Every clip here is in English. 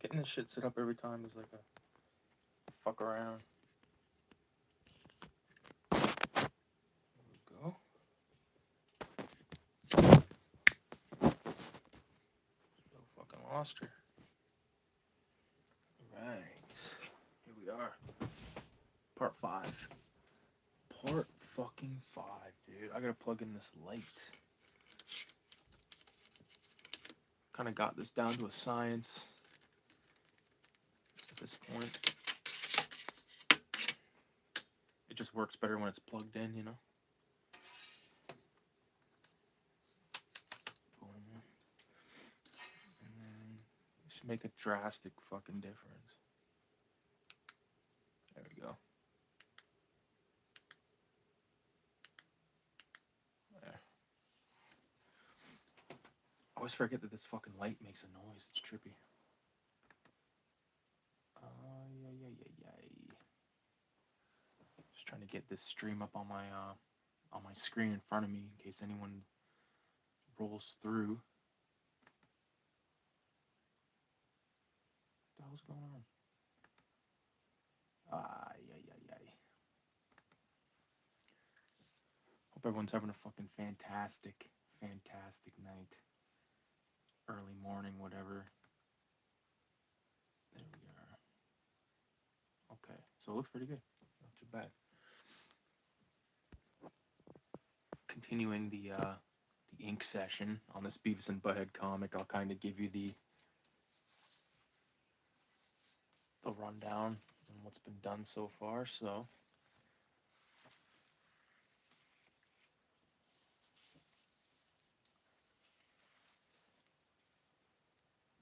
getting this shit set up every time is like a fuck around. There we go. So fucking lost her. Right. Here we are. Part 5. Part fucking 5, dude. I gotta plug in this light. Kind of got this down to a science at this point. It just works better when it's plugged in, you know? Boom. And then it should make a drastic fucking difference. There we go. There. I always forget that this fucking light makes a noise. It's trippy. Just trying to get this stream up on my screen in front of me in case anyone rolls through. What the hell's going on? Hope everyone's having a fucking fantastic night. Early morning, whatever. There we are. Okay, so it looks pretty good. Not too bad. Continuing the ink session on this Beavis and Butthead comic, I'll kind of give you the rundown on what's been done so far. So,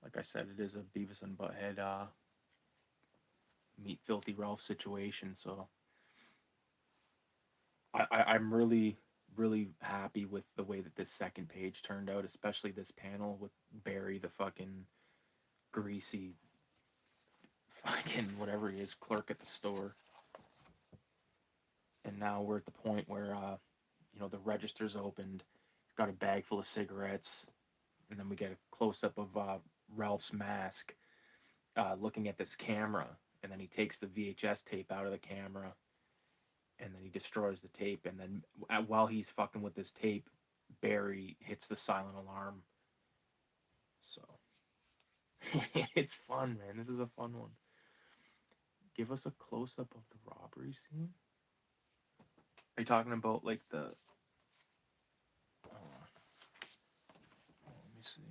like I said, it is a Beavis and Butthead meet Filthy Ralph situation. So, I'm really happy with the way that this second page turned out, especially this panel with Barry, the fucking greasy fucking whatever he is, clerk at the store. And now we're at the point where the register's opened. He's got a bag full of cigarettes, and then we get a close-up of Ralph's mask looking at this camera, and then he takes the VHS tape out of the camera, and then he destroys the tape, and then while he's fucking with this tape, Barry hits the silent alarm. So it's fun, man. This is a fun one. Give us a close-up of the robbery scene. Are you talking about like the... let me see.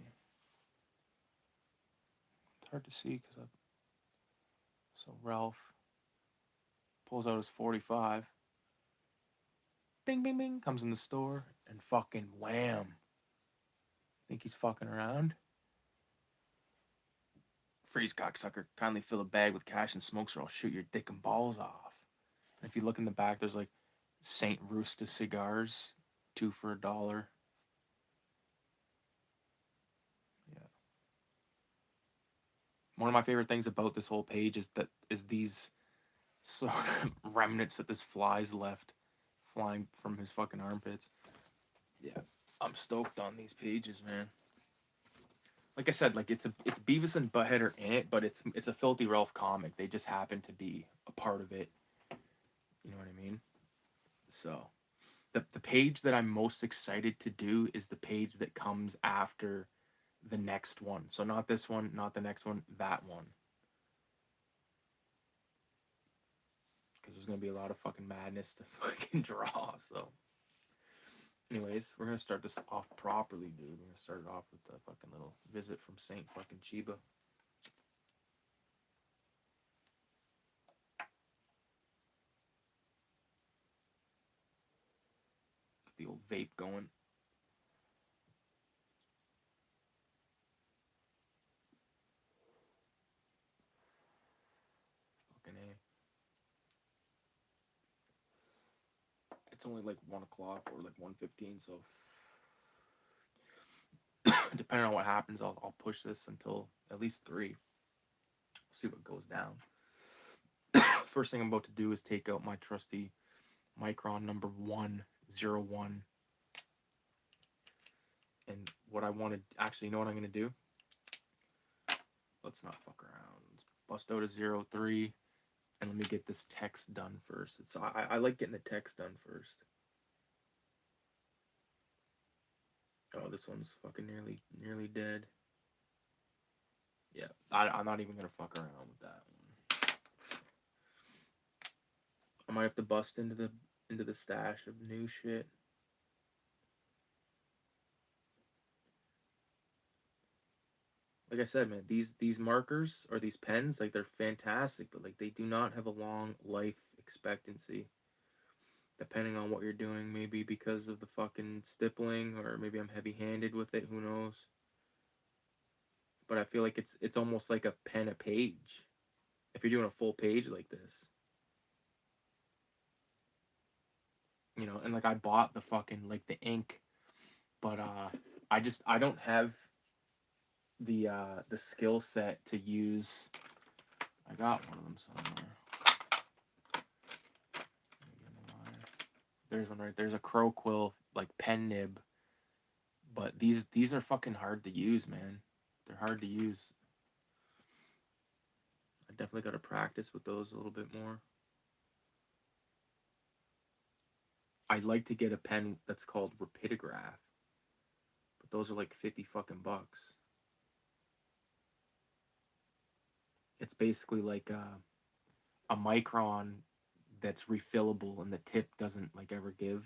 It's hard to see because So Ralph pulls out his 45. Bing, bing, bing. Comes in the store and fucking wham. Think he's fucking around? Freeze, cocksucker. Kindly fill a bag with cash and smokes or I'll shoot your dick and balls off. And if you look in the back, there's like St. Roosta cigars, 2 for $1. Yeah. One of my favorite things about this whole page is these sort of remnants that this fly's left flying from his fucking armpits. Yeah, I'm stoked on these pages, man. Like I said, like it's Beavis and Butthead are in it, but it's a Filthy Ralph comic. They just happen to be a part of it. You know what I mean? So, the page that I'm most excited to do is the page that comes after the next one. So not this one, not the next one, that one. Because there's going to be a lot of fucking madness to fucking draw, so. Anyways, we're going to start this off properly, dude. We're going to start it off with the fucking little visit from Saint fucking Chiba. Get the old vape going. Fucking A. It's only like 1 o'clock or like 1:15, so depending on what happens, I'll push this until at least 3. See what goes down. First thing I'm about to do is take out my trusty Micron number 101. And what I wanted, actually, you know what I'm going to do? let's not fuck around. Let's bust out a 0-3, and let me get this text done first. I like getting the text done first. Oh, this one's fucking nearly dead. Yeah, I'm not even gonna fuck around with that one. I might have to bust into the stash of new shit. Like I said, man, these markers or these pens, like, they're fantastic, but like they do not have a long life expectancy. Depending on what you're doing, maybe because of the fucking stippling, or maybe I'm heavy-handed with it. Who knows? But I feel like it's almost like a pen a page. If you're doing a full page like this, and like I bought the fucking like the ink, but I don't have the skill set to use. I got one of them somewhere. There's one right there's a crow quill like pen nib, but these are fucking hard to use, man. They're hard to use. I definitely got to practice with those a little bit more. I'd like to get a pen that's called Rapidograph, but those are like 50 fucking bucks. It's basically like a micron that's refillable, and the tip doesn't like ever give.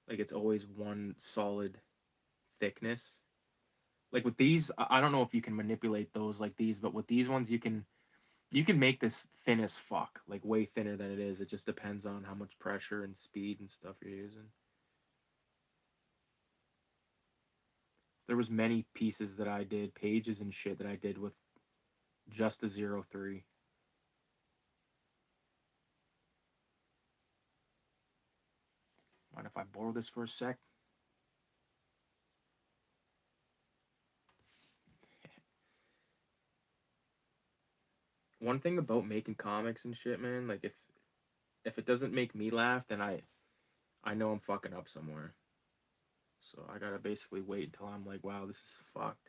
Like, it's always one solid thickness. Like with these, I don't know if you can manipulate those like these, but with these ones you can make this thin as fuck, like way thinner than it is. It just depends on how much pressure and speed and stuff you're using. There was many pieces that I did, pages and shit that I did with just a 0-3. Mind if I borrow this for a sec? One thing about making comics and shit, man, like if it doesn't make me laugh, then I know I'm fucking up somewhere. So I gotta basically wait until I'm like, wow, this is fucked.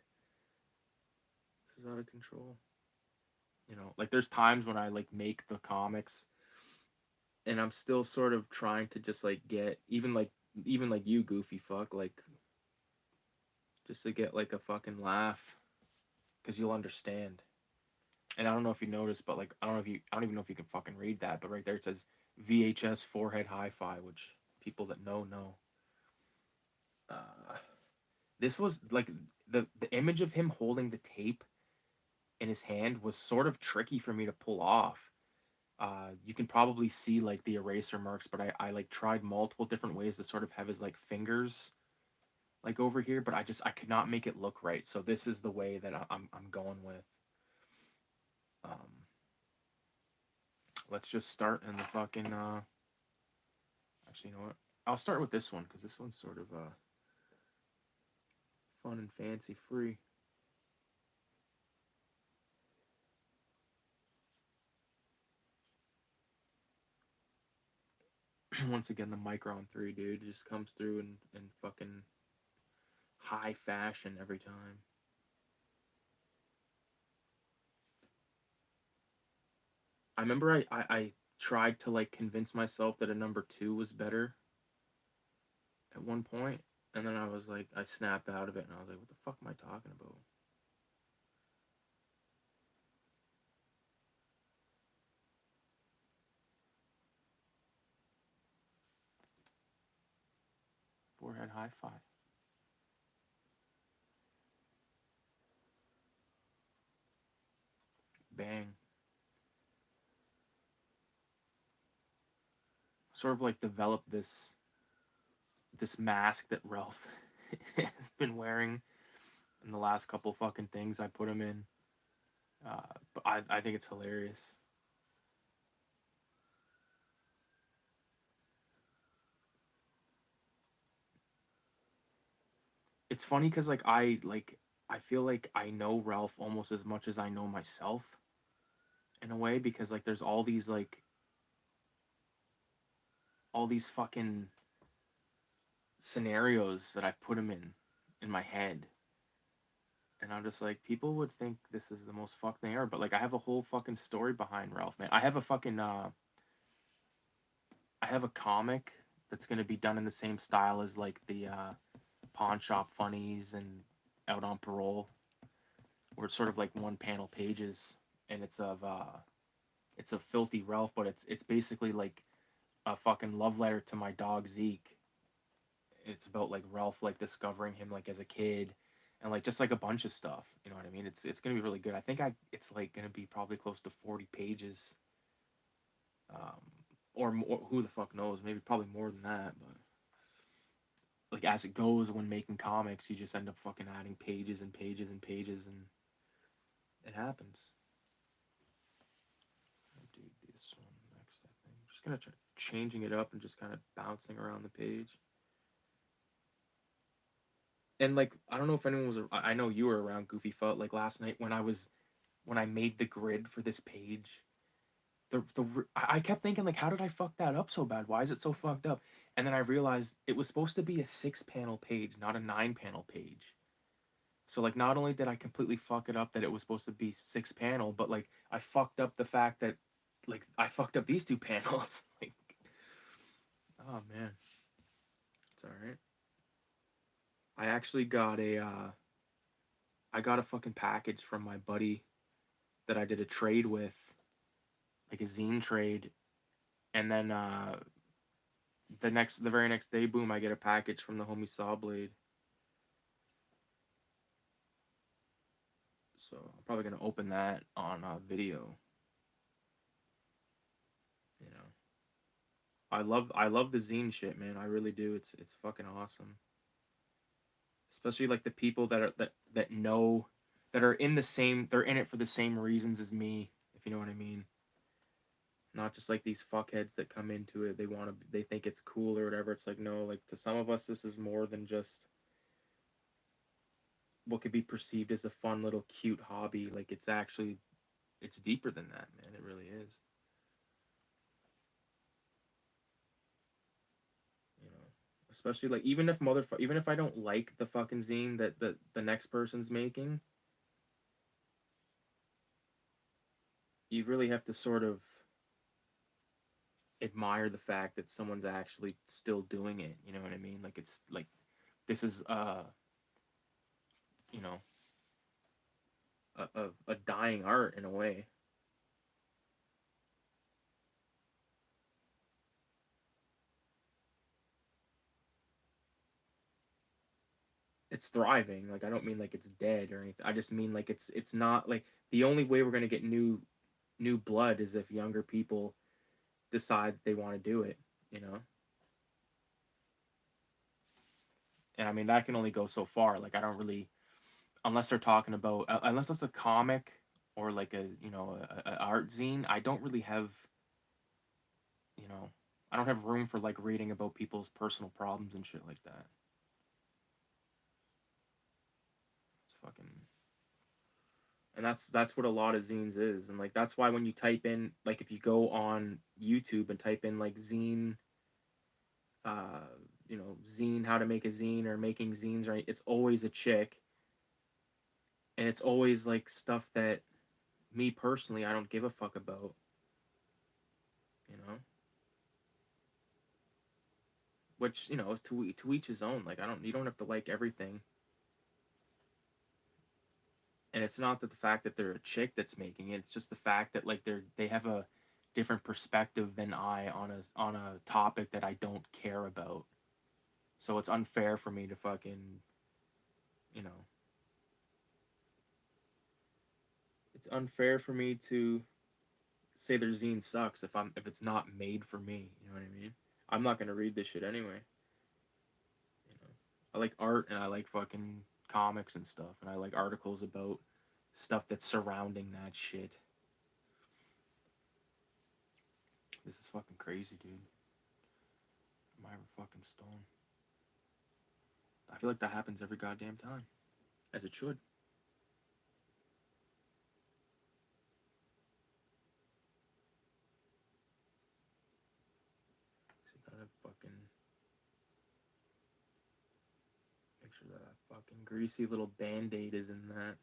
This is out of control. Like there's times when I like make the comics, and I'm still sort of trying to just like get even like you goofy fuck, like just to get like a fucking laugh, because you'll understand. And I don't know if you noticed, but like I don't even know if you can fucking read that, but right there it says VHS forehead hi-fi, which people that know. Uh, this was like the image of him holding the tape in his hand was sort of tricky for me to pull off. You can probably see like the eraser marks, but I like tried multiple different ways to sort of have his like fingers like over here, but I could not make it look right. So this is the way that I'm going with. Um, let's just start in the fucking. Actually, you know what? I'll start with this one because this one's sort of fun and fancy free. Once again, the Micron 3, dude, just comes through in fucking high fashion every time. I remember I tried to like convince myself that a number 2 was better at one point, and then I was like, I snapped out of it, and I was like, what the fuck am I talking about? Forehead hi-fi. Bang. Sort of like developed this mask that Ralph has been wearing in the last couple fucking things I put him in. But I think it's hilarious. It's funny because I feel like I know Ralph almost as much as I know myself in a way, because like there's all these fucking scenarios that I've put him in my head, And I'm just like, people would think this is the most fucked thing ever, but like I have a whole fucking story behind Ralph, man. I have a fucking I have a comic that's gonna be done in the same style as like the pawn shop funnies and out on parole, where it's sort of like one panel pages, and it's a filthy Ralph, but it's basically like a fucking love letter to my dog Zeke. It's about like Ralph like discovering him like as a kid, and like just like a bunch of stuff. You know what I mean? It's gonna be really good. I think it's like gonna be probably close to 40 pages, um, or more. Who the fuck knows? Maybe probably more than that. But like as it goes when making comics, you just end up fucking adding pages and pages and pages, and it happens. I'll do this one next. I think just gonna try changing it up and just kind of bouncing around the page. And like I don't know if anyone was. I know you were around Goofy Foot like last night when I made the grid for this page. I kept thinking like, how did I fuck that up so bad? Why is it so fucked up? And then I realized it was supposed to be a 6 panel page, not a 9 panel page. So like, not only did I completely fuck it up that it was supposed to be 6 panel, but like I fucked up the fact that like I fucked up these 2 panels. Like, oh man, it's all right. I actually got I got a fucking package from my buddy that I did a trade with, like a zine trade, and then the very next day, boom, I get a package from the homie Sawblade. So I'm probably gonna open that on video. You know, I love the zine shit, man. I really do. It's fucking awesome. Especially like the people that know that are in the same. They're in it for the same reasons as me, if you know what I mean. Not just like these fuckheads that come into it. They think it's cool or whatever. It's like no, like to some of us, this is more than just what could be perceived as a fun little cute hobby. Like it's deeper than that, man. It really is. You know, especially like even if I don't like the fucking zine that the next person's making, you really have to sort of admire the fact that someone's actually still doing it. You know what I mean? Like it's like this is you know a dying art in a way. It's thriving. Like I don't mean like it's dead or anything. I just mean like it's not like the only way we're gonna get new blood is if younger people decide they want to do it. You know, and I mean that can only go so far. Like I don't really unless they're talking about unless it's a comic or like a a art zine. I don't really have you know I don't have room for like reading about people's personal problems and shit like that. It's fucking and that's what a lot of zines is and like that's why when you type in like if you go on YouTube and type in like zine uh zine how to make a zine or making zines right it's always a chick and it's always like stuff that me personally I don't give a fuck about you know which to each his own like I don't you don't have to like everything and it's not that the fact that they're a chick that's making it it's just the fact that like they have a different perspective than I on a topic that I don't care about so it's unfair for me to fucking you know it's unfair for me to say their zine sucks if it's not made for me you know what I mean I'm not gonna read this shit anyway you know I like art and I like fucking comics and stuff and I like articles about stuff that's surrounding that shit. This is fucking crazy, dude. Am I ever fucking stoned? I feel like that happens every goddamn time. As it should. So you gotta fucking make sure that fucking greasy little Band-Aid is in that.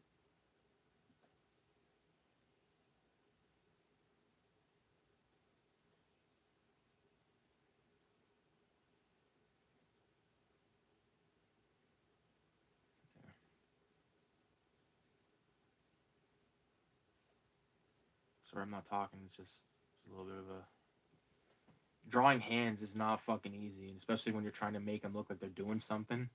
Sorry, I'm not talking. It's a little bit of a drawing hands is not fucking easy, and especially when you're trying to make them look like they're doing something.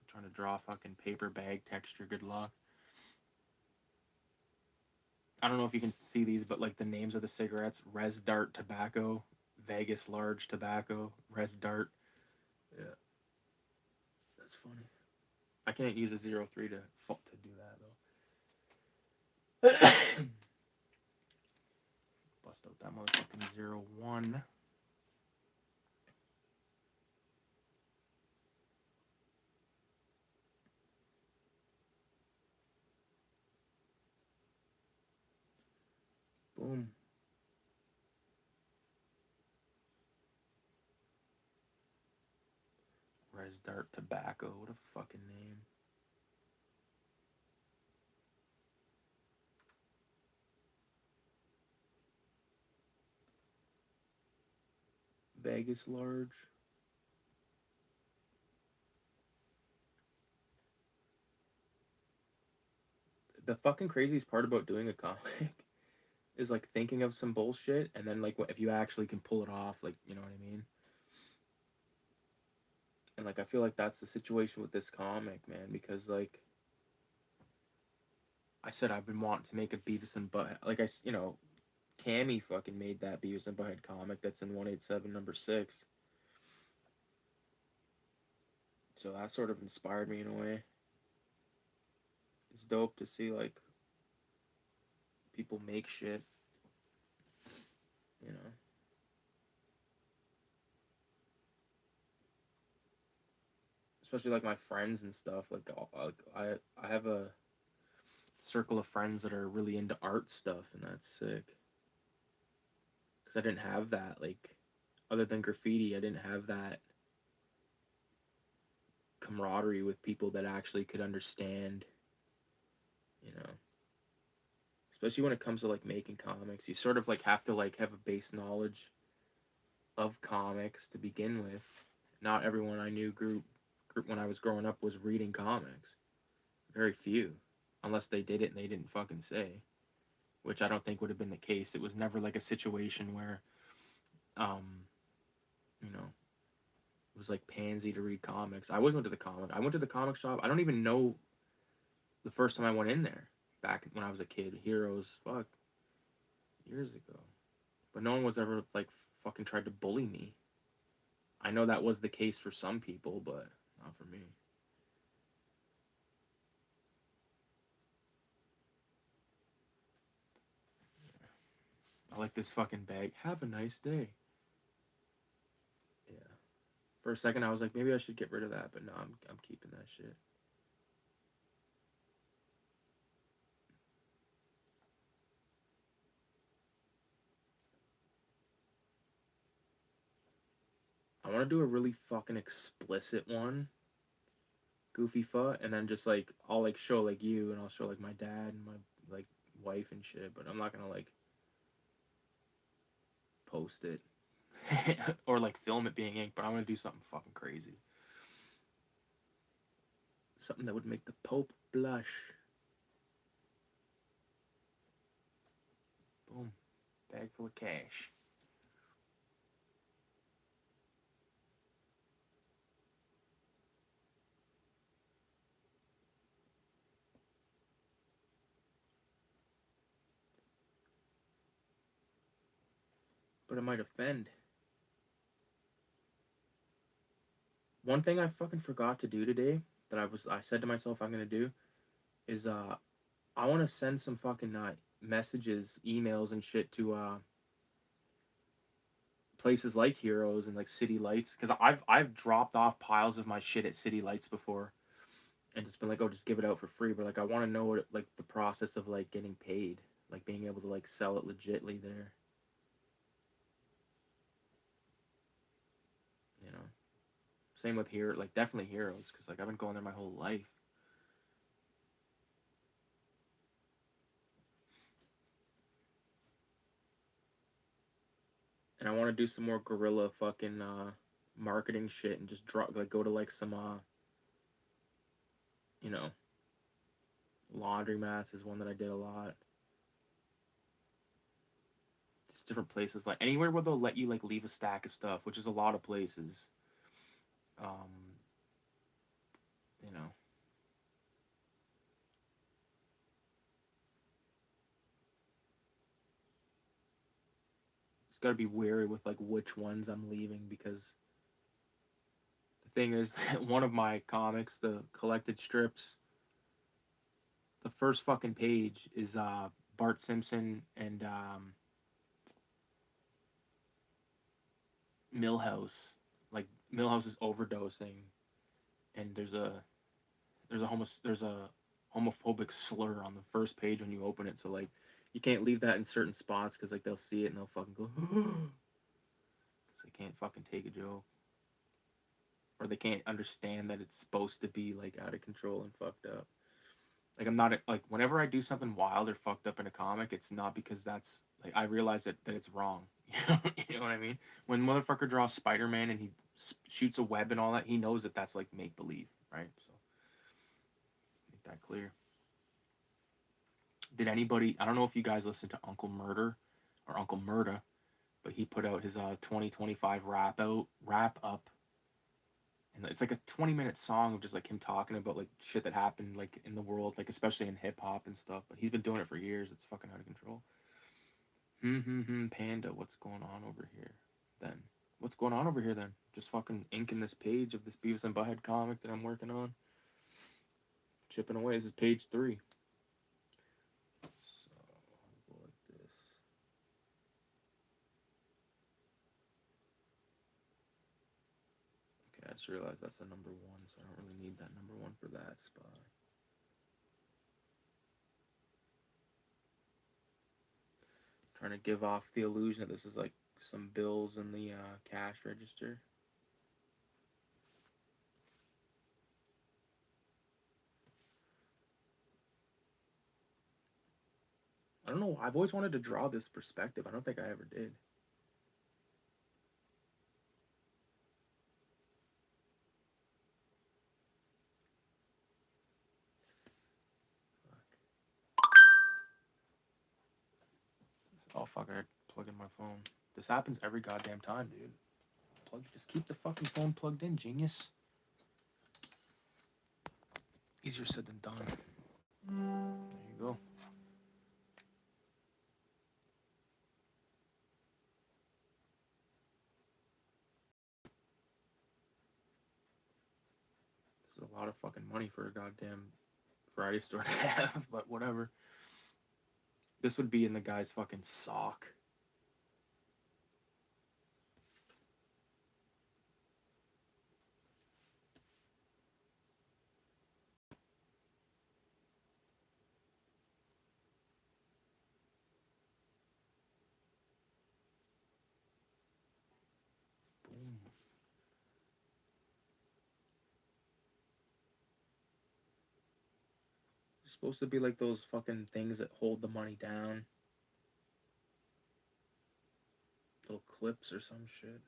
Trying to draw fucking paper bag texture. Good luck. I don't know if you can see these, but like the names of the cigarettes: Res Dart Tobacco, Vegas Large Tobacco, Res Dart. Yeah, that's funny. I can't use a 03 to do that though. Bust out that motherfucking 01. Boom. Res Dart Tobacco. What a fucking name. Vegas Large. The fucking craziest part about doing a comic is like thinking of some bullshit and then like if you actually can pull it off, like, you know what I mean? And like I feel like that's the situation with this comic, man, because like I said, I've been wanting to make a Beavis and Butthead. Like Cammy fucking made that Beavis and Butthead comic that's in 187 number 6. So that sort of inspired me in a way. It's dope to see like people make shit, you know. Especially like my friends and stuff. Like I have a circle of friends that are really into art stuff, and that's sick. Because I didn't have that, like, other than graffiti, I didn't have that camaraderie with people that actually could understand, you know. Especially when it comes to like making comics, you sort of like have to like have a base knowledge of comics to begin with. Not everyone I knew grew when I was growing up was reading comics. Very few, unless they did it and they didn't fucking say, which I don't think would have been the case. It was never like a situation where, um, you know, it was like pansy to read comics. I always went to the comic. I went to the comic shop. I don't even know the first time I went in there back when I was a kid. Heroes, fuck, years ago. But no one was ever like fucking tried to bully me. I know that was the case for some people, but not for me. I like this fucking bag. Have a nice day. Yeah. For a second, I was like, maybe I should get rid of that, but no, I'm keeping that shit. I want to do a really fucking explicit one, Goofy Foot, and then just like I'll like show like you, and I'll show like my dad and my like wife and shit, but I'm not gonna like post it or like film it being inked. But I'm gonna do something fucking crazy, something that would make the Pope blush. Boom, bag full of cash. But it might offend. One thing I fucking forgot to do today that I said to myself I'm gonna do is I want to send some fucking messages, emails and shit to places like Heroes and like City Lights, because I've dropped off piles of my shit at City Lights before and just been like, oh, just give it out for free. But like I want to know what like the process of like getting paid. like being able to like sell it legitly there. You know, same with here, like definitely Heroes, because like I've been going there my whole life. And I want to do some more guerrilla fucking marketing shit and just draw like go to like some you know, laundromats is one that I did a lot. Just different places, like anywhere where they'll let you like leave a stack of stuff, which is a lot of places. Um, you know, it's got to be wary with like which ones I'm leaving because the thing is, one of my comics, the collected strips, the first fucking page is Bart Simpson and Millhouse. Like Millhouse is overdosing, and there's a homophobic slur on the first page when you open it. So like, you can't leave that in certain spots because like they'll see it and they'll fucking go, because they can't fucking take a joke, or they can't understand that it's supposed to be like out of control and fucked up. Like I'm not like whenever I do something wild or fucked up in a comic, it's not because that's like I realize that it's wrong. You know what I mean? When motherfucker draws Spider Man and he shoots a web and all that, he knows that that's like make believe, right? So make that clear. Did anybody? I don't know if you guys listened to Uncle Murder or Uncle Murda, but he put out his 2025 wrap up, and it's like a 20-minute song of just like him talking about like shit that happened like in the world, like especially in hip hop and stuff. But he's been doing it for years. It's fucking out of control. Panda, what's going on over here? Then what's going on over here? Then just fucking inking this page of this Beavis and Butthead comic that I'm working on, chipping away. This is page 3. So I'll go like this. Okay, I just realized that's a number 1, so I don't really need that number 1 for that spot. Trying to give off the illusion that this is like some bills in the cash register. I don't know. I've always wanted to draw this perspective. I don't think I ever did. Oh fuck! I plug in my phone. This happens every goddamn time, dude. Just keep the fucking phone plugged in, genius. Easier said than done. There you go. This is a lot of fucking money for a goddamn variety store to have, but whatever. This would be in the guy's fucking sock. Boom. It's supposed to be like those fucking things that hold the money down. Little clips or some shit.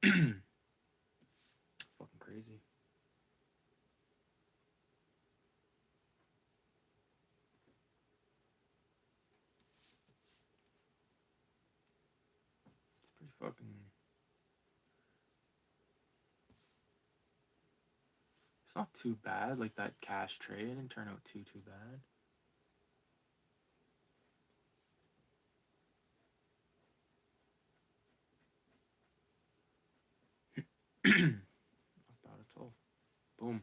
Fucking crazy. It's pretty fucking. It's not too bad. Like that cash tray didn't turn out too bad. Not bad at all. Boom.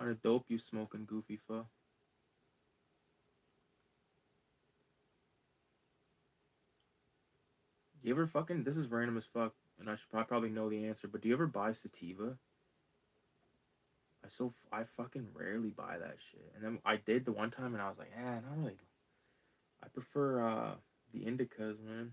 kind of dope you smoking, Goofy Pho? You ever fucking, this is random as fuck, and I should probably know the answer, but do you ever buy sativa? I fucking rarely buy that shit. And then I did the one time, and I was like, not really. I prefer the indicas, man.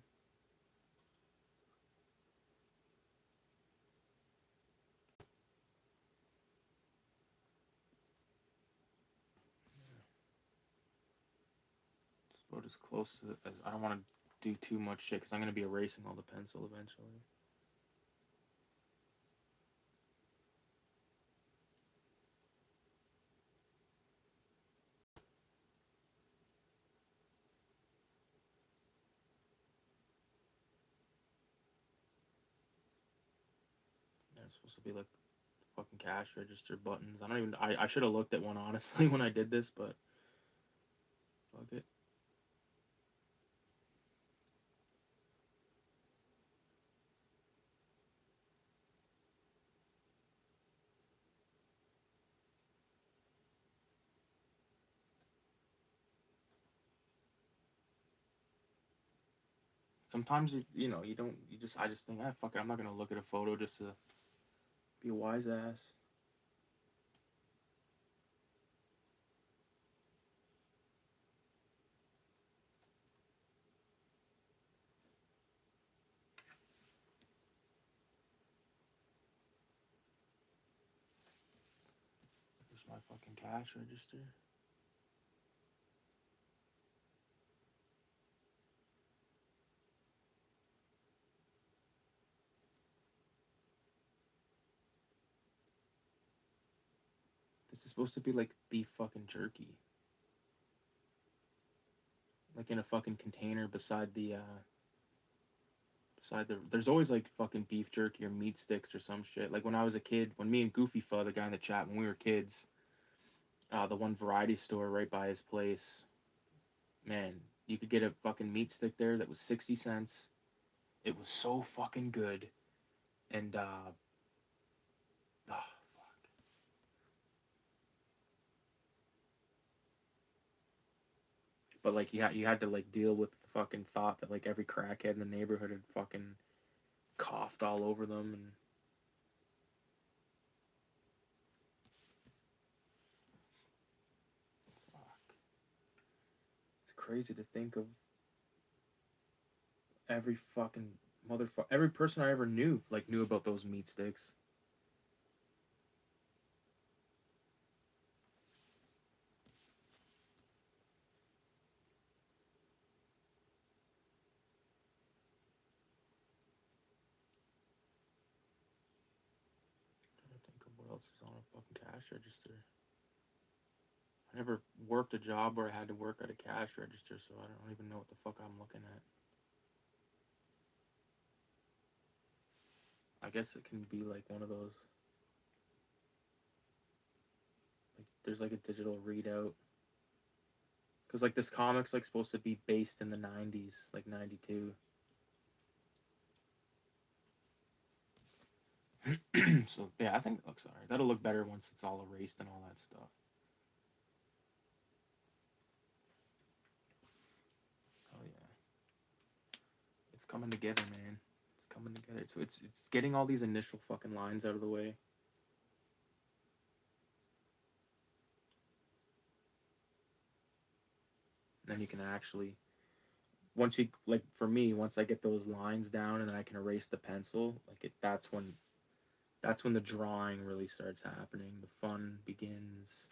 It's about as close as I don't want to do too much shit because I'm gonna be erasing all the pencil eventually. Yeah, it's supposed to be like fucking cash register buttons. I don't even. I should have looked at one honestly when I did this, but fuck it. Sometimes you don't I just think fuck it, I'm not gonna look at a photo just to be a wise ass. Here's my fucking cash register. This is supposed to be like beef fucking jerky. Like in a fucking container beside there's always like fucking beef jerky or meat sticks or some shit. Like when I was a kid, when me and Goofy Pho, the guy in the chat, when we were kids, the one variety store right by his place, man, you could get a fucking meat stick there that was 60 cents. It was so fucking good. And oh, but like you had to like deal with the fucking thought that like every crackhead in the neighborhood had fucking coughed all over them. And fuck, it's crazy to think of every fucking motherfucker, every person I ever knew like knew about those meat sticks. I think of what else is on a fucking cash register. I never worked a job where I had to work at a cash register, so I don't even know what the fuck I'm looking at. I guess it can be like one of those. Like there's like a digital readout. Cause like this comic's like supposed to be based in the '90s, like '92. So yeah, I think it looks alright. That'll look better once it's all erased and all that stuff. Oh yeah, it's coming together, man. It's coming together. So it's getting all these initial fucking lines out of the way. And then you can actually once you like for me once I get those lines down and then I can erase the pencil like that's when the drawing really starts happening. The fun begins.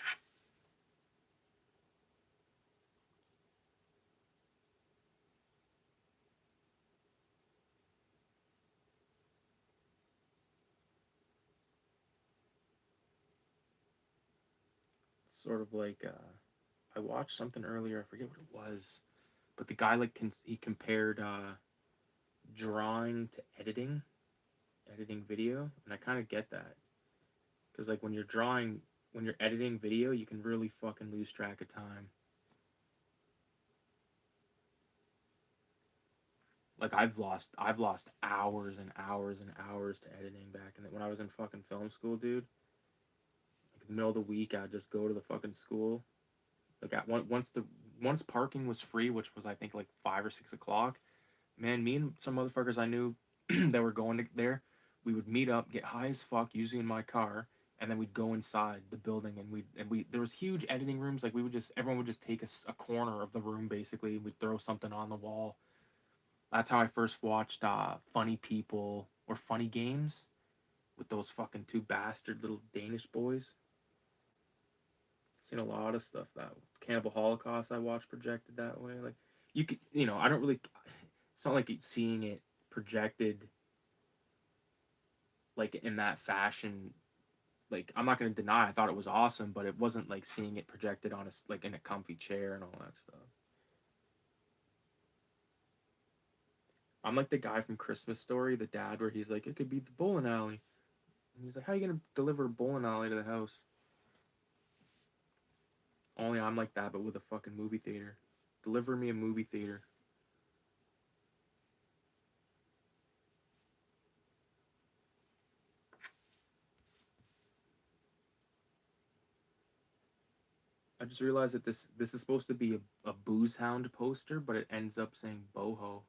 It's sort of like I watched something earlier. I forget what it was, but the guy like he compared drawing to editing video, and I kind of get that because like when you're editing video, you can really fucking lose track of time. Like I've lost hours and hours and hours to editing back in when I was in fucking film school, dude. Like the middle of the week, I'd just go to the fucking school. Like once parking was free, which was I think like 5 or 6 o'clock. Man, me and some motherfuckers I knew that were going to there, we would meet up, get high as fuck, usually in my car, and then we'd go inside the building, and we there was huge editing rooms. Like everyone would just take a corner of the room basically. We'd throw something on the wall. That's how I first watched Funny People or Funny Games with those fucking two bastard little Danish boys. Seen a lot of stuff that Cannibal Holocaust I watched projected that way. Like you could, I don't really. It's not like seeing it projected like in that fashion. Like I'm not gonna deny I thought it was awesome, but it wasn't like seeing it projected on like in a comfy chair and all that stuff. I'm like the guy from Christmas Story, the dad, where he's like, it could be the bowling alley, and he's like, how are you gonna deliver a bowling alley to the house? Only I'm like that, but with a fucking movie theater. Deliver me a movie theater. I just realized that this is supposed to be a booze hound poster, but it ends up saying boho.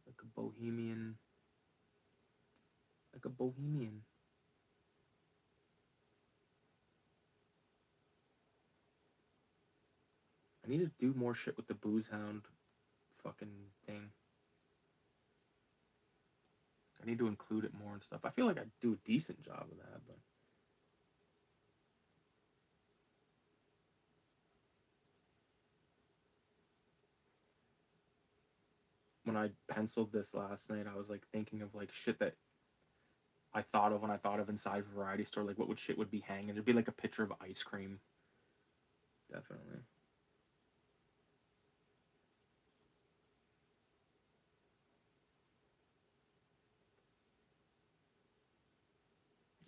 Like a bohemian. Like a bohemian. I need to do more shit with the booze hound fucking thing. I need to include it more and stuff. I feel like I do a decent job of that, but when I penciled this last night, I was like thinking of like shit that I thought of when I thought of inside variety store, like what would shit would be hanging. There'd be like a picture of ice cream. Definitely.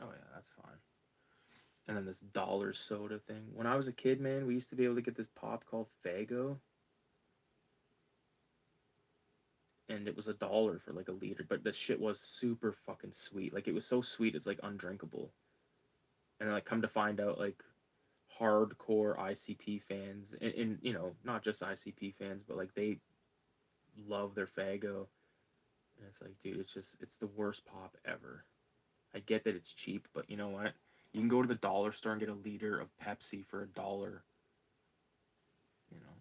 Oh yeah, that's fine. And then this dollar soda thing. When I was a kid, man, we used to be able to get this pop called Fago, and it was $1 for like a liter. But this shit was super fucking sweet. Like it was so sweet, it's like undrinkable. And then, like, come to find out, like hardcore ICP fans, and not just ICP fans, but like they love their Fago, and it's like, dude, it's the worst pop ever. I get that it's cheap, but you know what? You can go to the dollar store and get a liter of Pepsi for $1.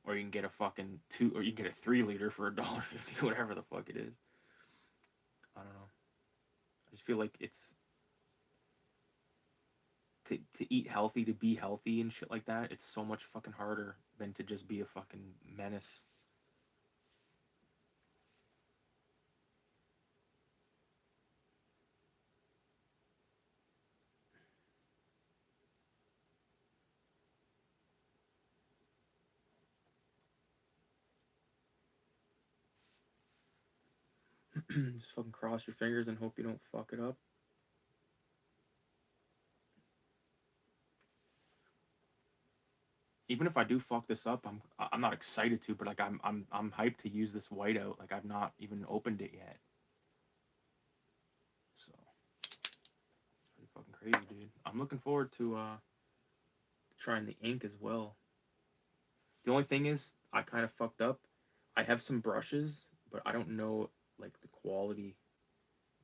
Or you can get a fucking two, or you can get a 3 liter for $1.50, whatever the fuck it is. I don't know. I just feel like it's to eat healthy, to be healthy and shit like that. It's so much fucking harder than to just be a fucking menace. Just fucking cross your fingers and hope you don't fuck it up. Even if I do fuck this up, I'm not excited to, but like I'm hyped to use this whiteout. Like I've not even opened it yet. So it's pretty fucking crazy, dude. I'm looking forward to trying the ink as well. The only thing is I kind of fucked up. I have some brushes, but I don't know like the quality.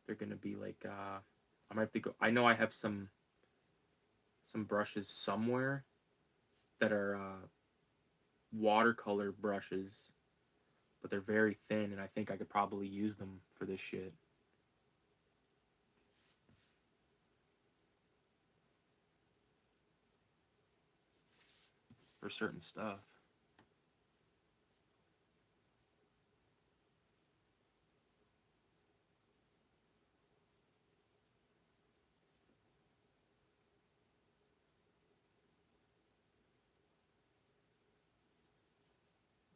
They're gonna be like I might have to go. I know I have some brushes somewhere that are watercolor brushes, but they're very thin, and I think I could probably use them for this shit. For certain stuff.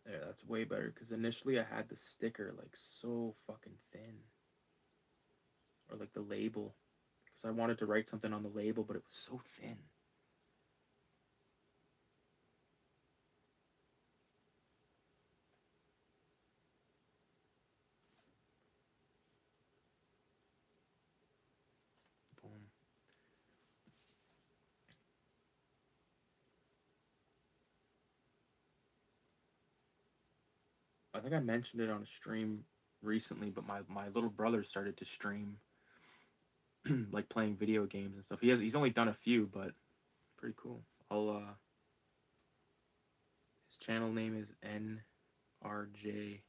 Yeah, that's way better, because initially I had the sticker like so fucking thin. Or like the label. Because I wanted to write something on the label, but it was so thin. I think I mentioned it on a stream recently, but my little brother started to stream like playing video games and stuff. He's only done a few, but pretty cool. I'll his channel name is NRJ,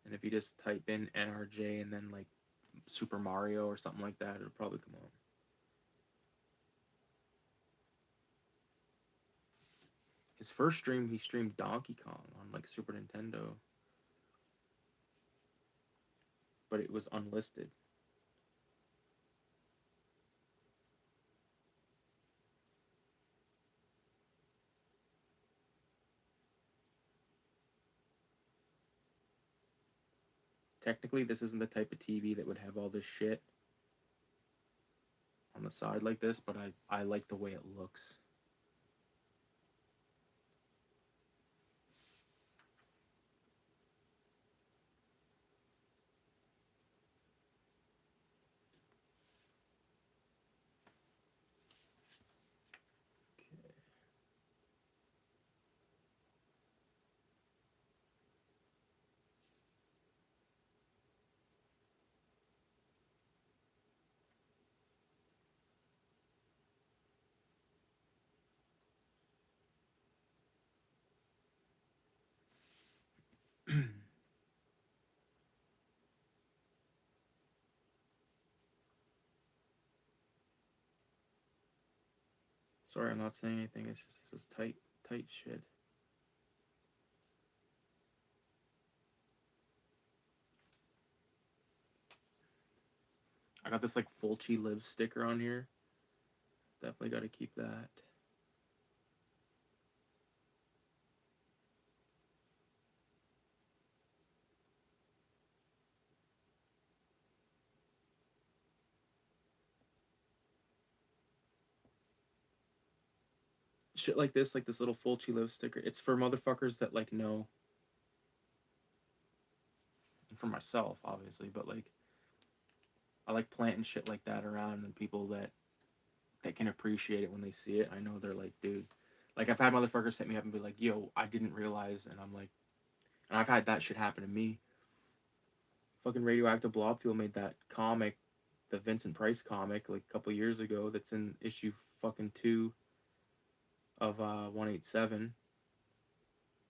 and if you just type in NRJ and then like Super Mario or something like that, it'll probably come up. His first stream, he streamed Donkey Kong on like Super Nintendo, but it was unlisted. Technically, this isn't the type of TV that would have all this shit on the side like this, but I like the way it looks. Sorry, I'm not saying anything. It's just this is tight shit. I got this like Fulci Lives sticker on here. Definitely got to keep that. Shit like this little Fulci Lives sticker. It's for motherfuckers that like know. And for myself, obviously, but like I like planting shit like that around, and people that can appreciate it when they see it. I know they're like, dude. Like I've had motherfuckers hit me up and be like, yo, I didn't realize, and I'm like, and I've had that shit happen to me. Fucking Radioactive Blobfield made that comic, the Vincent Price comic, like a couple years ago. That's in issue fucking 2 of 187.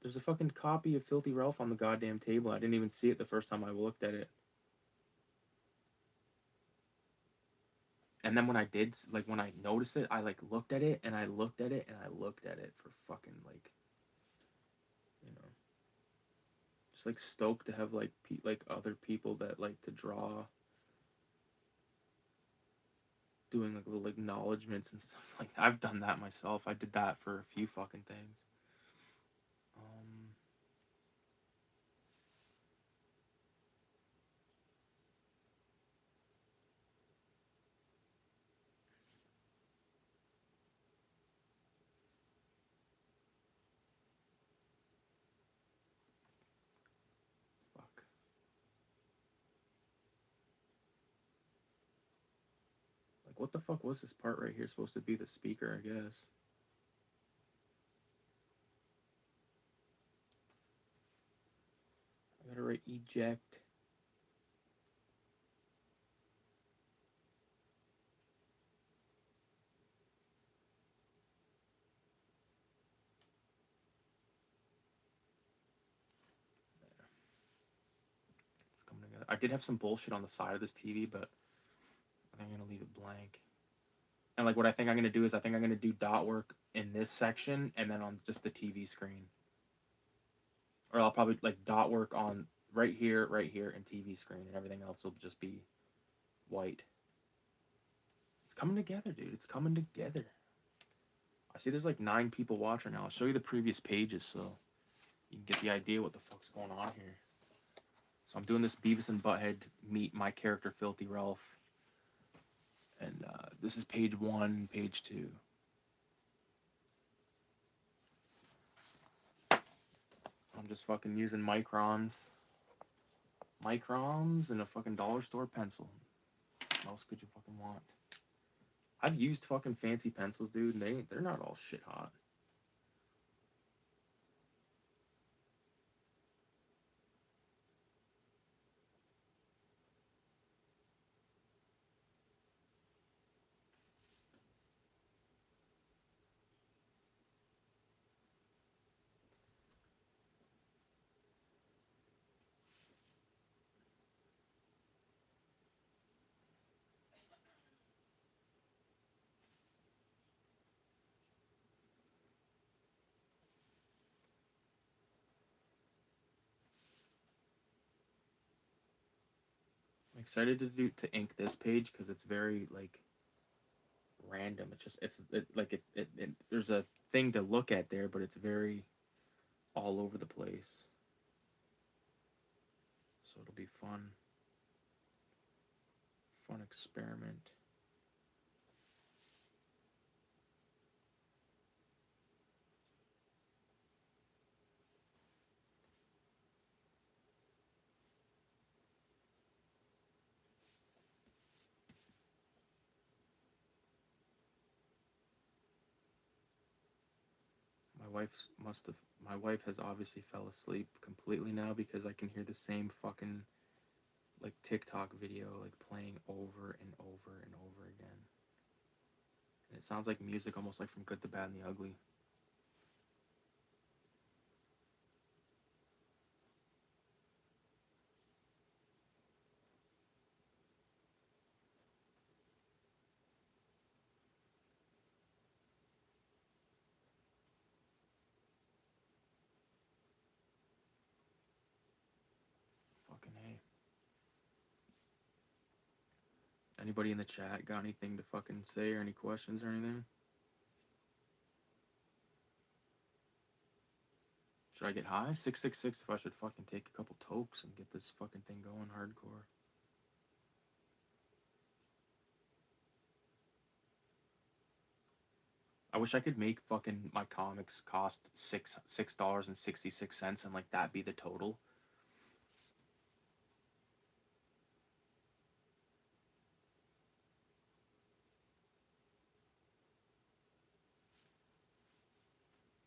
There's a fucking copy of Filthy Ralph on the goddamn table. I didn't even see it the first time I looked at it. And then when I did, like when I noticed it, I like looked at it and I looked at it and I looked at it for fucking like, you know, just like stoked to have like like other people that like to draw, doing like little acknowledgements and stuff like that. I've done that myself. I did that for a few fucking things. Fuck. Like what the fuck was this part right here supposed to be? The speaker, I guess. I gotta write eject. It's coming together. I did have some bullshit on the side of this TV, but I think I'm gonna leave it blank. And like what I think I'm gonna do is I think I'm gonna do dot work in this section and then on just the TV screen. Or I'll probably like dot work on right here, and TV screen, and everything else will just be white. It's coming together, dude. It's coming together. I see there's like 9 people watching now. I'll show you the previous pages so you can get the idea what the fuck's going on here. So I'm doing this Beavis and Butthead meet my character Filthy Ralph. And this is page 1, page 2. I'm just fucking using microns. Microns and a fucking dollar store pencil. What else could you fucking want? I've used fucking fancy pencils, dude, and they're not all shit hot. excited to ink this page because it's very like random. It's just there's a thing to look at there, but it's very all over the place. So it'll be fun experiment. My wife has obviously fell asleep completely now because I can hear the same fucking like TikTok video like playing over and over and over again. And it sounds like music almost like from Good, the Bad, and the Ugly. Fucking hey. Anybody in the chat got anything to fucking say or any questions or anything? Should I get high? 666 if I should fucking take a couple tokes and get this fucking thing going hardcore. I wish I could make fucking my comics cost $6.66 and like that be the total.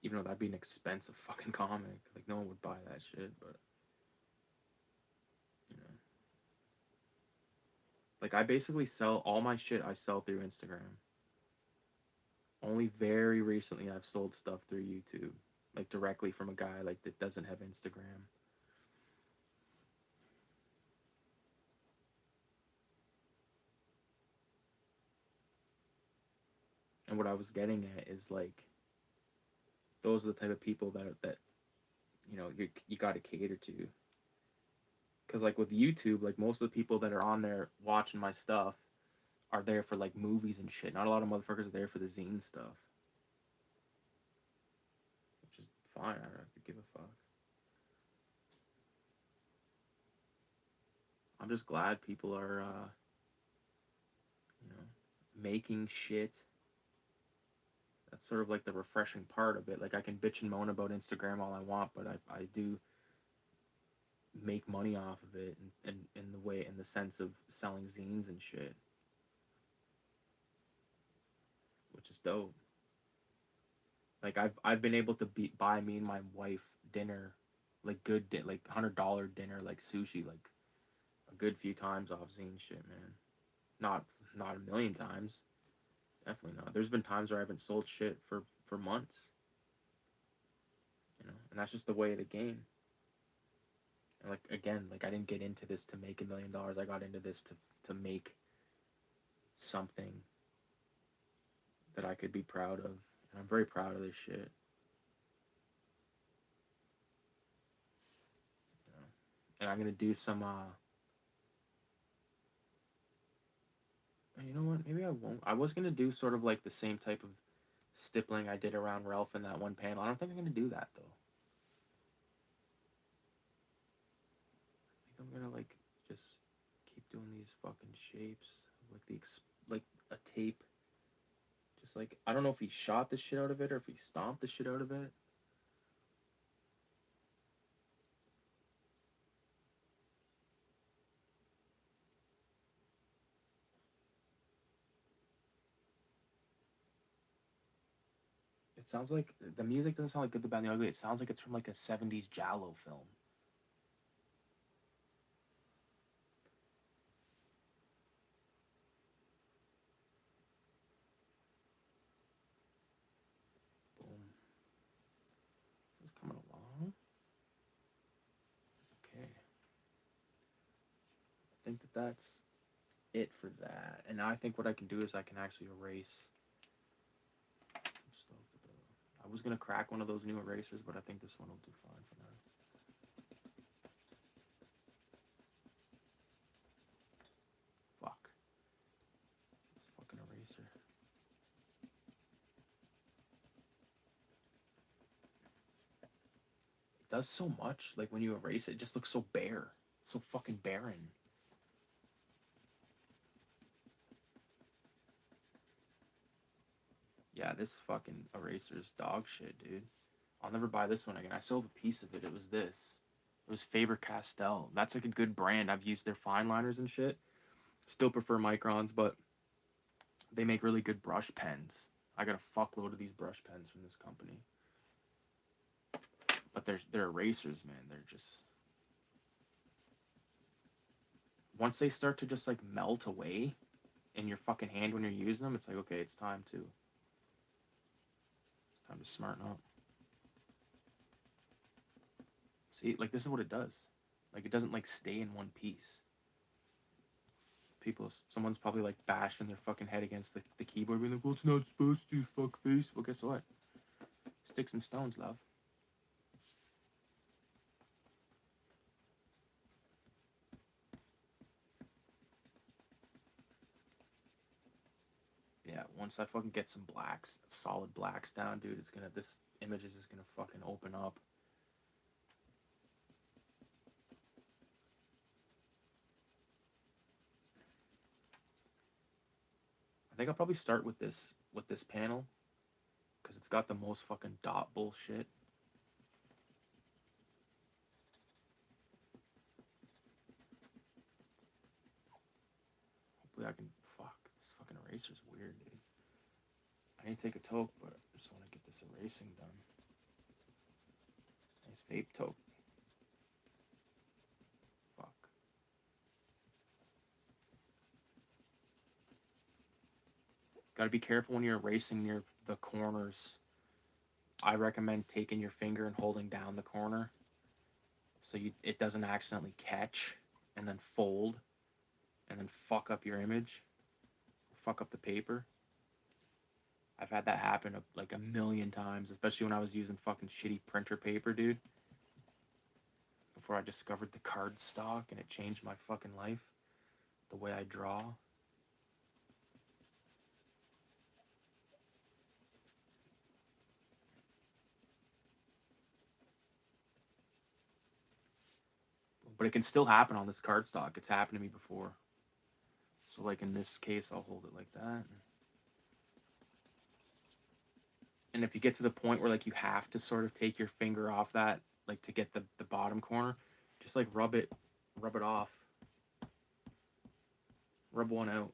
Even though that'd be an expensive fucking comic. Like no one would buy that shit, but you know. Like I basically sell all my shit I sell through Instagram. Only very recently I've sold stuff through YouTube. Like directly from a guy like that doesn't have Instagram. And what I was getting at is like those are the type of people that you know you got to cater to. Because like with YouTube, like most of the people that are on there watching my stuff are there for like movies and shit. Not a lot of motherfuckers are there for the zine stuff, which is fine. I don't give a fuck. I'm just glad people are, you know, making shit. That's sort of like the refreshing part of it. Like I can bitch and moan about Instagram all I want, but I do make money off of it in the way in the sense of selling zines and shit, which is dope. Like I've been able to buy me and my wife dinner, like good like $100 dinner like sushi like a good few times off zine shit, man. Not a million times, definitely not. There's been times where I haven't sold shit for months, you know, and that's just the way of the game. And like again, like I didn't get into this to make $1 million. I got into this to make something that I could be proud of, and I'm very proud of this shit. You know? And I'm gonna do some. You know what? Maybe I won't. I was gonna do sort of like the same type of stippling I did around Ralph in that one panel. I don't think I'm gonna do that though. I think I'm gonna like just keep doing these fucking shapes, like like a tape. Just like I don't know if he shot the shit out of it or if he stomped the shit out of it. It sounds like the music doesn't sound like Good, the Bad, and the Ugly. It sounds like it's from like a '70s Jallo film. Boom. This is coming along. Okay. I think that's it for that. And now I think what I can do is I can actually erase. I was gonna crack one of those new erasers, but I think this one will do fine for now. does so much. Like when you erase it, it just looks so bare. It's so fucking barren. Yeah, this fucking eraser's dog shit, dude. I'll never buy this one again. I sold a piece of it. It was this. It was Faber-Castell. That's like a good brand. I've used their fine liners and shit. Still prefer Microns, but they make really good brush pens. I got a fuckload of these brush pens from this company. But they're erasers, man. They're just... Once they start to just like melt away in your fucking hand when you're using them, it's like, okay, it's time to smarten up. See, like this is what it does. Like it doesn't like stay in one piece. Someone's probably like bashing their fucking head against the keyboard, being like, well, it's not supposed to, fuck face. Well, guess what? Sticks and stones, love. Yeah, once I fucking get some blacks, solid blacks down, dude, this image is just gonna fucking open up. I think I'll probably start with this panel, because it's got the most fucking dot bullshit. Hopefully I can... Fuck, this fucking eraser's weird, dude. I need to take a toke, but I just want to get this erasing done. Nice vape toke. Fuck. Gotta be careful when you're erasing near the corners. I recommend taking your finger and holding down the corner so it doesn't accidentally catch and then fold and then fuck up your image, fuck up the paper. I've had that happen like a million times, especially when I was using fucking shitty printer paper, dude. Before I discovered the card stock, and it changed my fucking life, the way I draw. But it can still happen on this cardstock. It's happened to me before. So like in this case, I'll hold it like that. And if you get to the point where like you have to sort of take your finger off that, like to get the bottom corner, just like rub it off. Rub one out.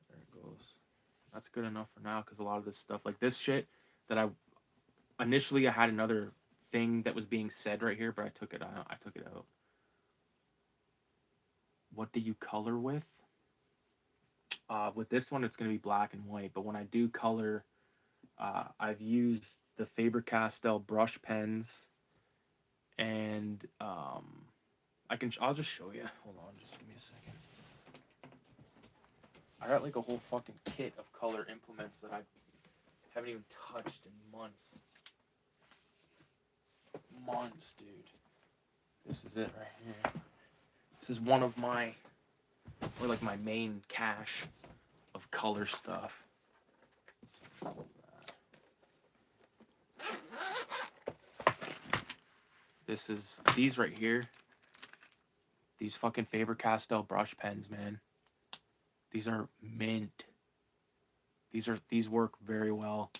There it goes. That's good enough for now, because a lot of this stuff, like this shit that initially I had another thing that was being said right here, but I took it out. What do you color with? With this one, it's going to be black and white, but when I do color, I've used the Faber-Castell brush pens, and I'll just show you. Hold on, just give me a second. I got like a whole fucking kit of color implements that I haven't even touched in months. Months, dude. This is it right here. This is one of my, or like my main cache of color stuff. This is these right here. These fucking Faber-Castell brush pens, man. These are mint. These work very well.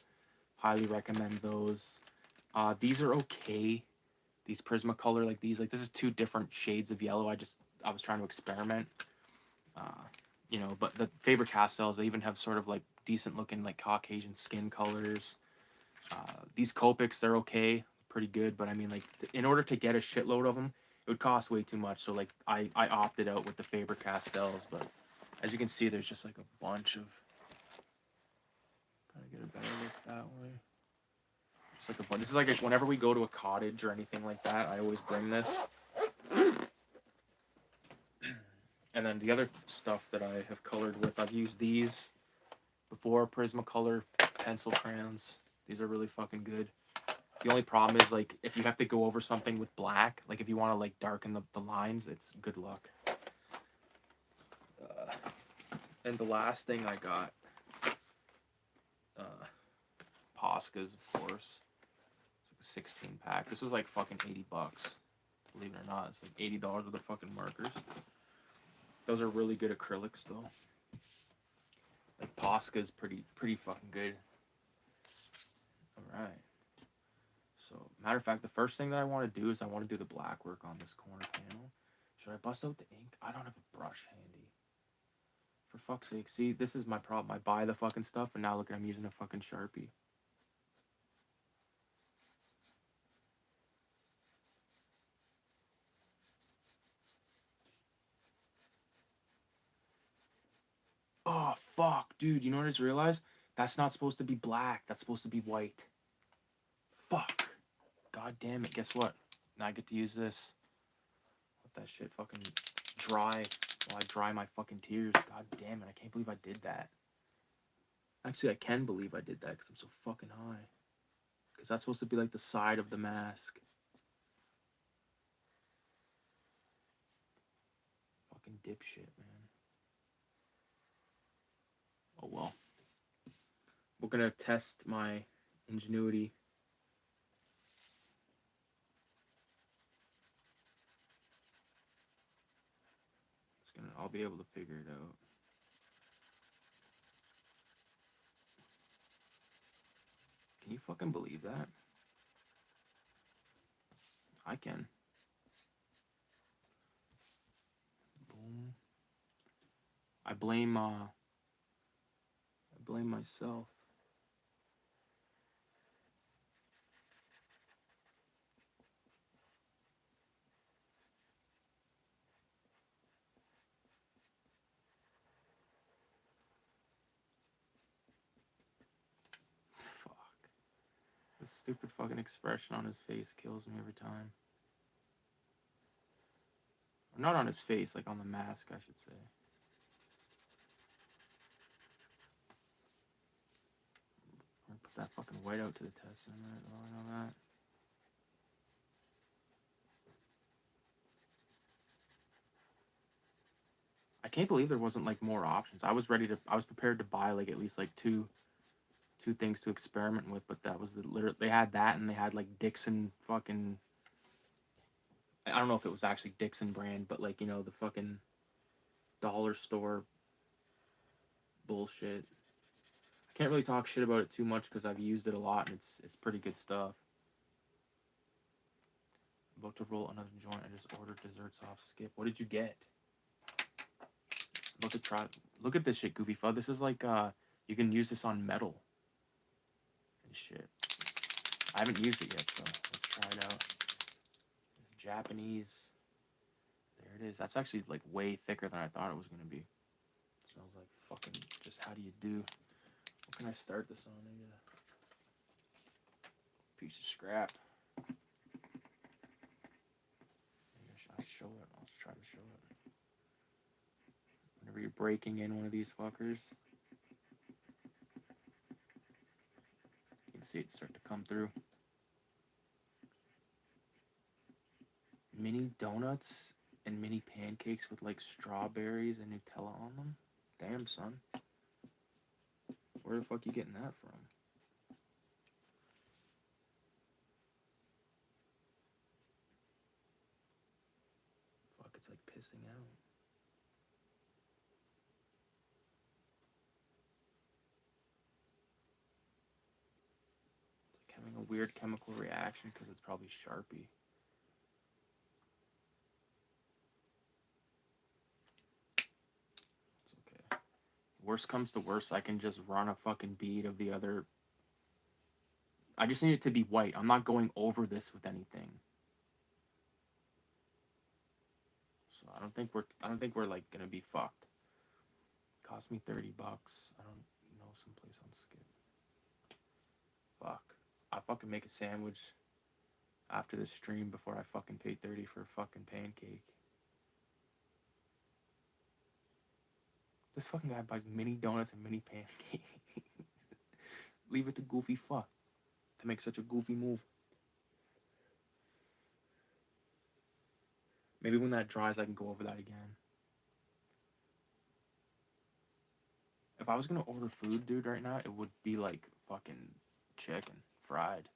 Highly recommend those. These are okay. These Prismacolor, like this is 2 different shades of yellow. I was trying to experiment. You know, but the Faber-Castells, they even have sort of like decent looking like Caucasian skin colors. These Copics, they're okay, pretty good, but I mean, like, in order to get a shitload of them, it would cost way too much. So like I opted out with the Faber-Castells, but as you can see, there's just like a bunch of... Trying to get a better look that way. Just like a bunch. This is like whenever we go to a cottage or anything like that, I always bring this. And then the other stuff that I have colored with, I've used these before, Prismacolor pencil crayons. These are really fucking good. The only problem is, like, if you have to go over something with black, like if you want to like darken the lines, it's good luck. And the last thing I got, Poscas, of course. 16 pack. This was like fucking $80. Believe it or not, it's like $80 with the fucking markers. Those are really good acrylics though. Like Posca's pretty fucking good. All right. So, matter of fact, the first thing that I want to do is I want to do the black work on this corner panel. Should I bust out the ink? I don't have a brush handy. For fuck's sake. See, this is my problem. I buy the fucking stuff, and now look, I'm using a fucking Sharpie. Oh, fuck, dude. You know what I just realized? That's not supposed to be black. That's supposed to be white. Fuck. God damn it. Guess what? Now I get to use this. Let that shit fucking dry while I dry my fucking tears. God damn it. I can't believe I did that. Actually, I can believe I did that because I'm so fucking high. Because that's supposed to be like the side of the mask. Fucking dipshit, man. Oh well. We're gonna test my ingenuity. I'll be able to figure it out. Can you fucking believe that? I can. Boom. I blame myself. Fuck. The stupid fucking expression on his face kills me every time. Or not on his face, like on the mask, I should say. I'm gonna put that fucking white out to the test in a minute. Oh, I know that. I can't believe there wasn't like more options. I was prepared to buy like at least like two things to experiment with, but that was they had that, and they had like Dixon fucking, I don't know if it was actually Dixon brand, but like, you know, the fucking dollar store bullshit. I can't really talk shit about it too much because I've used it a lot, and it's pretty good stuff. About to roll another joint. I just ordered desserts off Skip. What did you get? About to try. Look at this shit, Goofy Fud. This is like you can use this on metal and shit. I haven't used it yet, so let's try it out. It's Japanese. There it is. That's actually like way thicker than I thought it was gonna be. It smells like fucking just how do you do? What can I start this on? Maybe a piece of scrap. Maybe I should show it. I'll try to show it. Whenever you're breaking in one of these fuckers, you can see it start to come through. Mini donuts and mini pancakes with like strawberries and Nutella on them. Damn, son. Where the fuck you getting that from? Fuck, it's like pissing out. It's like having a weird chemical reaction because it's probably Sharpie. It's okay. Worst comes to worst, I can just run a fucking bead of the other. I just need it to be white. I'm not going over this with anything. So I don't think we're like gonna be fucked. Cost me $30. I don't know, someplace on Skip. Fuck. I'll fucking make a sandwich after this stream before I fucking pay 30 for a fucking pancake. This fucking guy buys mini donuts and mini pancakes. Leave it to Goofy fuck to make such a goofy move. Maybe when that dries, I can go over that again. If I was gonna order food, dude, right now, it would be like fucking chicken fried.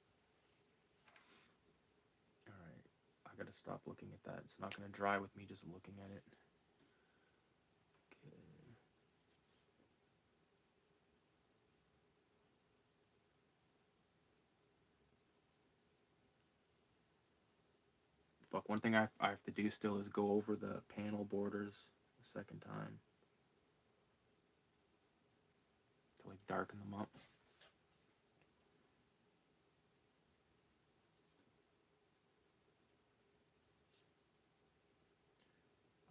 gotta stop looking at that. It's not gonna dry with me just looking at it. Okay. Fuck, one thing I have to do still is go over the panel borders a second time. To like darken them up.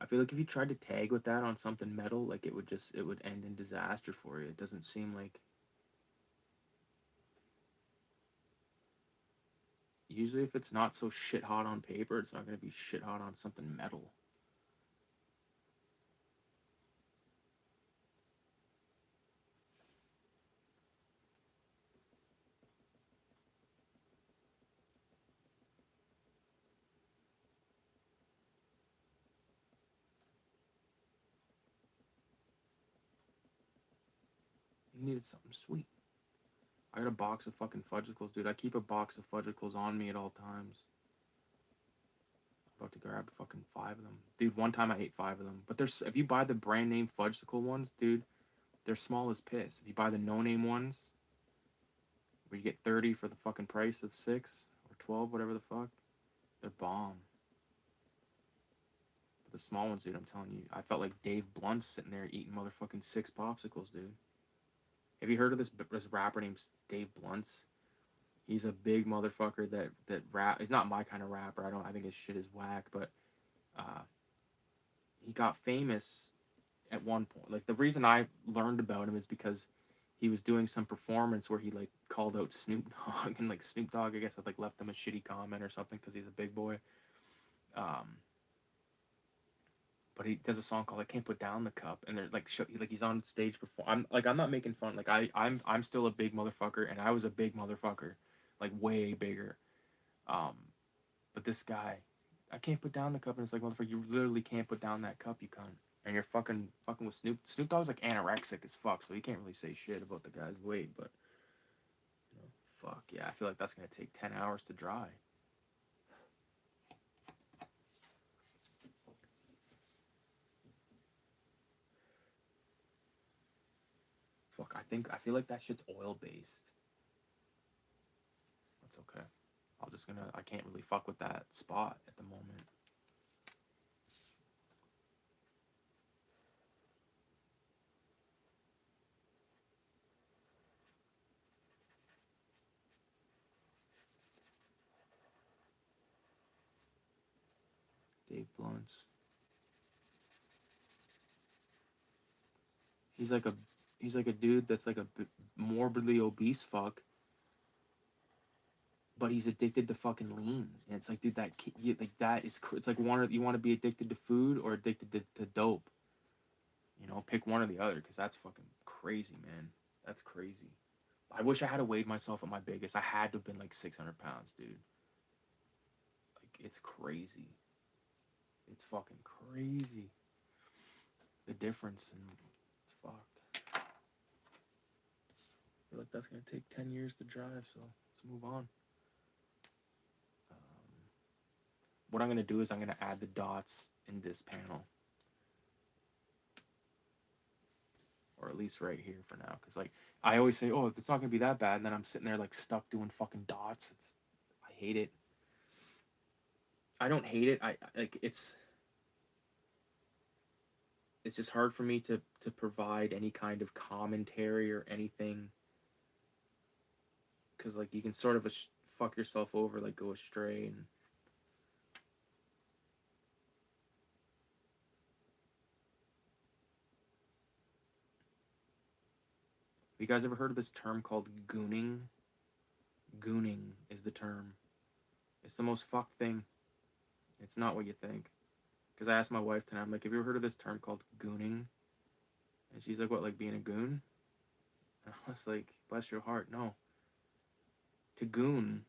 I feel like if you tried to tag with that on something metal, like it would end in disaster for you. It doesn't seem like. Usually if it's not so shit hot on paper, it's not gonna be shit hot on something metal. You needed something sweet. I got a box of fucking fudgicles, dude. I keep a box of fudgicles on me at all times. I'm about to grab fucking 5 of them. Dude, one time I ate 5 of them. But there's if you buy the brand name fudgicle ones, dude, they're small as piss. If you buy the no name ones, where you get 30 for the fucking price of 6 or 12, whatever the fuck, they're bomb. But the small ones, dude, I'm telling you, I felt like Dave Blunt sitting there eating motherfucking 6 popsicles, dude. Have you heard of this rapper named Dave Blunts? He's a big motherfucker that rap. He's not my kind of rapper. I think his shit is whack. But uh, he got famous at one point. Like the reason I learned about him is because he was doing some performance where he like called out Snoop Dogg and like Snoop Dogg I guess had like left him a shitty comment or something because he's a big boy. Um, but he does a song called "I Can't Put Down the Cup," and they're like, he's on stage before. I'm not making fun. Like I'm still a big motherfucker, and I was a big motherfucker, like way bigger. Um, but this guy, I can't put down the cup, and it's like, motherfucker, you literally can't put down that cup, you cunt. And you're fucking with Snoop. Snoop Dogg's like anorexic as fuck, so you can't really say shit about the guy's weight. But you know, fuck yeah, I feel like that's gonna take 10 hours to dry. Fuck, I feel like that shit's oil based. That's okay. I can't really fuck with that spot at the moment. Dave Blunts. He's like a he's like a dude that's like a morbidly obese fuck, but he's addicted to fucking lean. And it's like, dude, like that is it's like you want to be addicted to food or addicted to dope. You know, pick one or the other because that's fucking crazy, man. That's crazy. I wish I had weighed myself at my biggest. I had to have been like 600 pounds, dude. Like it's crazy. It's fucking crazy. The difference and it's fucked. I feel like that's gonna take 10 years to drive, so let's move on. What I'm gonna do is I'm gonna add the dots in this panel. Or at least right here for now. Because, like, I always say, oh, it's not going to be that bad. And then I'm sitting there, like, stuck doing fucking dots. I hate it. I don't hate it. It's just hard for me to provide any kind of commentary or anything. Because, like, you can sort of fuck yourself over, like, go astray and... You guys ever heard of this term called gooning? Gooning is the term. It's the most fucked thing. It's not what you think. Because I asked my wife tonight, I'm like, have you ever heard of this term called gooning? And she's like, what, like being a goon? And I was like, bless your heart, no. To goon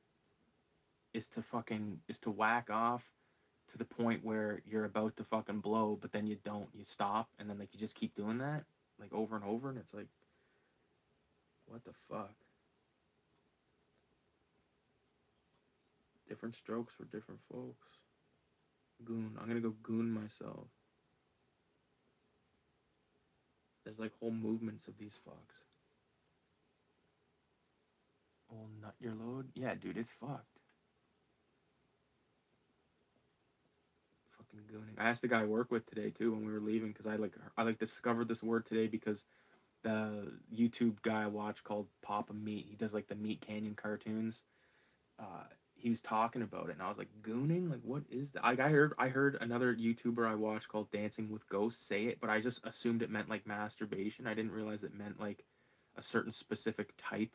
is to whack off to the point where you're about to fucking blow, but then you don't. You stop, and then, like, you just keep doing that, like, over and over, and it's like, what the fuck? Different strokes for different folks. Goon. I'm gonna go goon myself. There's like whole movements of these fucks. Oh, nut your load? Yeah, dude, it's fucked. Fucking gooning. I asked the guy I work with today too when we were leaving because I discovered this word today because the YouTube guy I watch called Papa Meat. He does like the Meat Canyon cartoons. Uh, he was talking about it, and I was like, "Gooning? Like, what is that?" I heard another YouTuber I watch called Dancing with Ghosts say it, but I just assumed it meant like masturbation. I didn't realize it meant like a certain specific type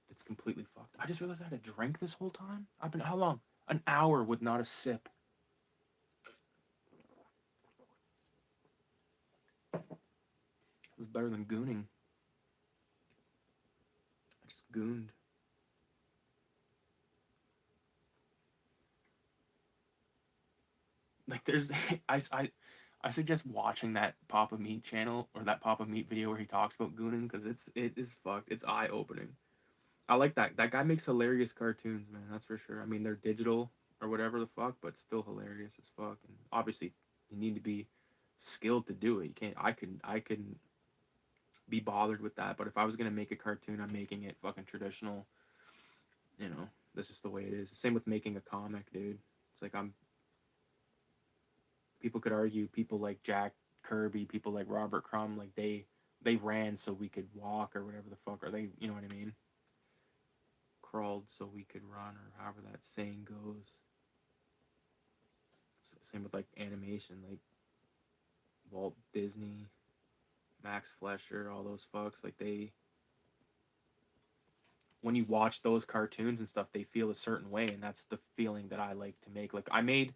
that's completely fucked. I just realized I had a drink this whole time. I've been how long? An hour with not a sip. It was better than gooning. I just gooned. Like there's I suggest watching that Papa Meat channel or that Papa Meat video where he talks about gooning because it is fucked. It's eye opening. I like that. That guy makes hilarious cartoons, man. That's for sure. I mean, they're digital or whatever the fuck, but still hilarious as fuck. And obviously, you need to be skilled to do it. You can't. I can be bothered with that. But if I was gonna make a cartoon, I'm making it fucking traditional. You know, that's just the way it is. Same with making a comic, dude. It's like I'm. People could argue people like Jack Kirby, people like Robert Crumb, like they ran so we could walk or whatever the fuck, or they, you know what I mean? Crawled so we could run, or however that saying goes. Same with like animation, like Walt Disney, Max Fleischer, all those fucks. Like they, when you watch those cartoons and stuff, they feel a certain way, and that's the feeling that I like to make. Like I made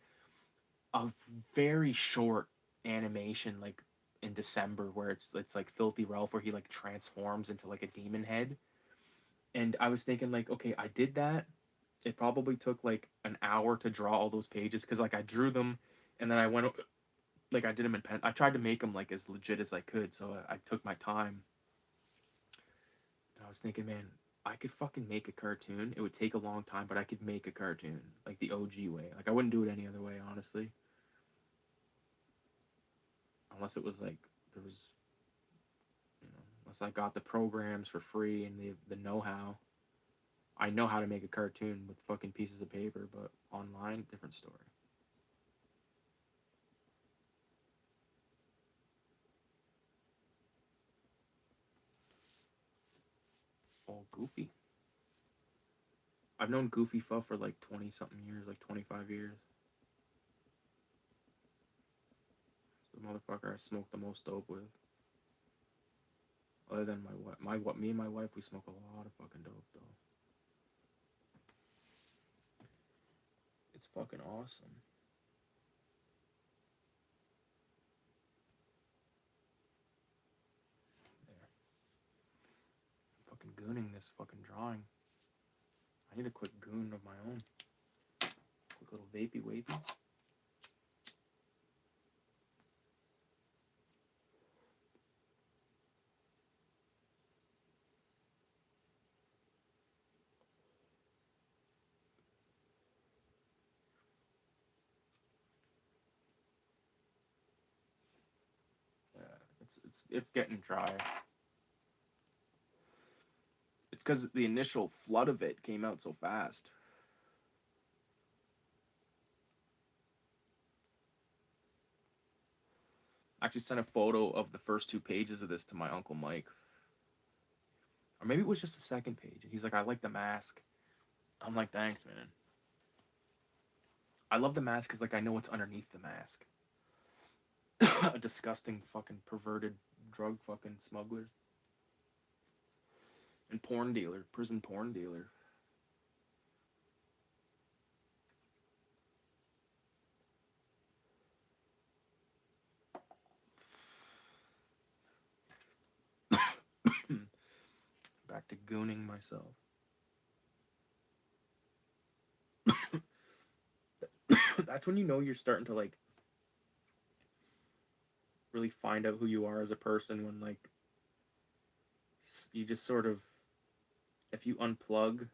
a very short animation, like in December, where it's like Filthy Ralph, where he like transforms into like a demon head, and I was thinking like, okay, I did that. It probably took like an hour to draw all those pages because like I drew them, and then I went like I did them in pen. I tried to make them like as legit as I could, so I took my time. I was thinking, man, I could fucking make a cartoon. It would take a long time, but I could make a cartoon like the OG way. Like I wouldn't do it any other way, honestly, unless it was like there was, you know, unless I got the programs for free and the know how. I know how to make a cartoon with fucking pieces of paper, but online, different story. Oh, Goofy. I've known Goofy Fuff for like 20 something years, like 25 years. It's the motherfucker I smoked the most dope with. Other than me and my wife, we smoke a lot of fucking dope though. It's fucking awesome. There, I'm fucking gooning this fucking drawing. I need a quick goon of my own. Quick little vapey wapey. Yeah, it's getting dry. It's because the initial flood of it came out so fast. I actually sent a photo of the first two pages of this to my uncle Mike, or maybe it was just the second page. And he's like, "I like the mask." I'm like, "Thanks, man." I love the mask because like I know what's underneath the mask. A disgusting fucking perverted drug fucking smuggler and porn dealer, prison porn dealer. Back to gooning myself. That's when you know you're starting to like really find out who you are as a person when like you just sort of, if you unplug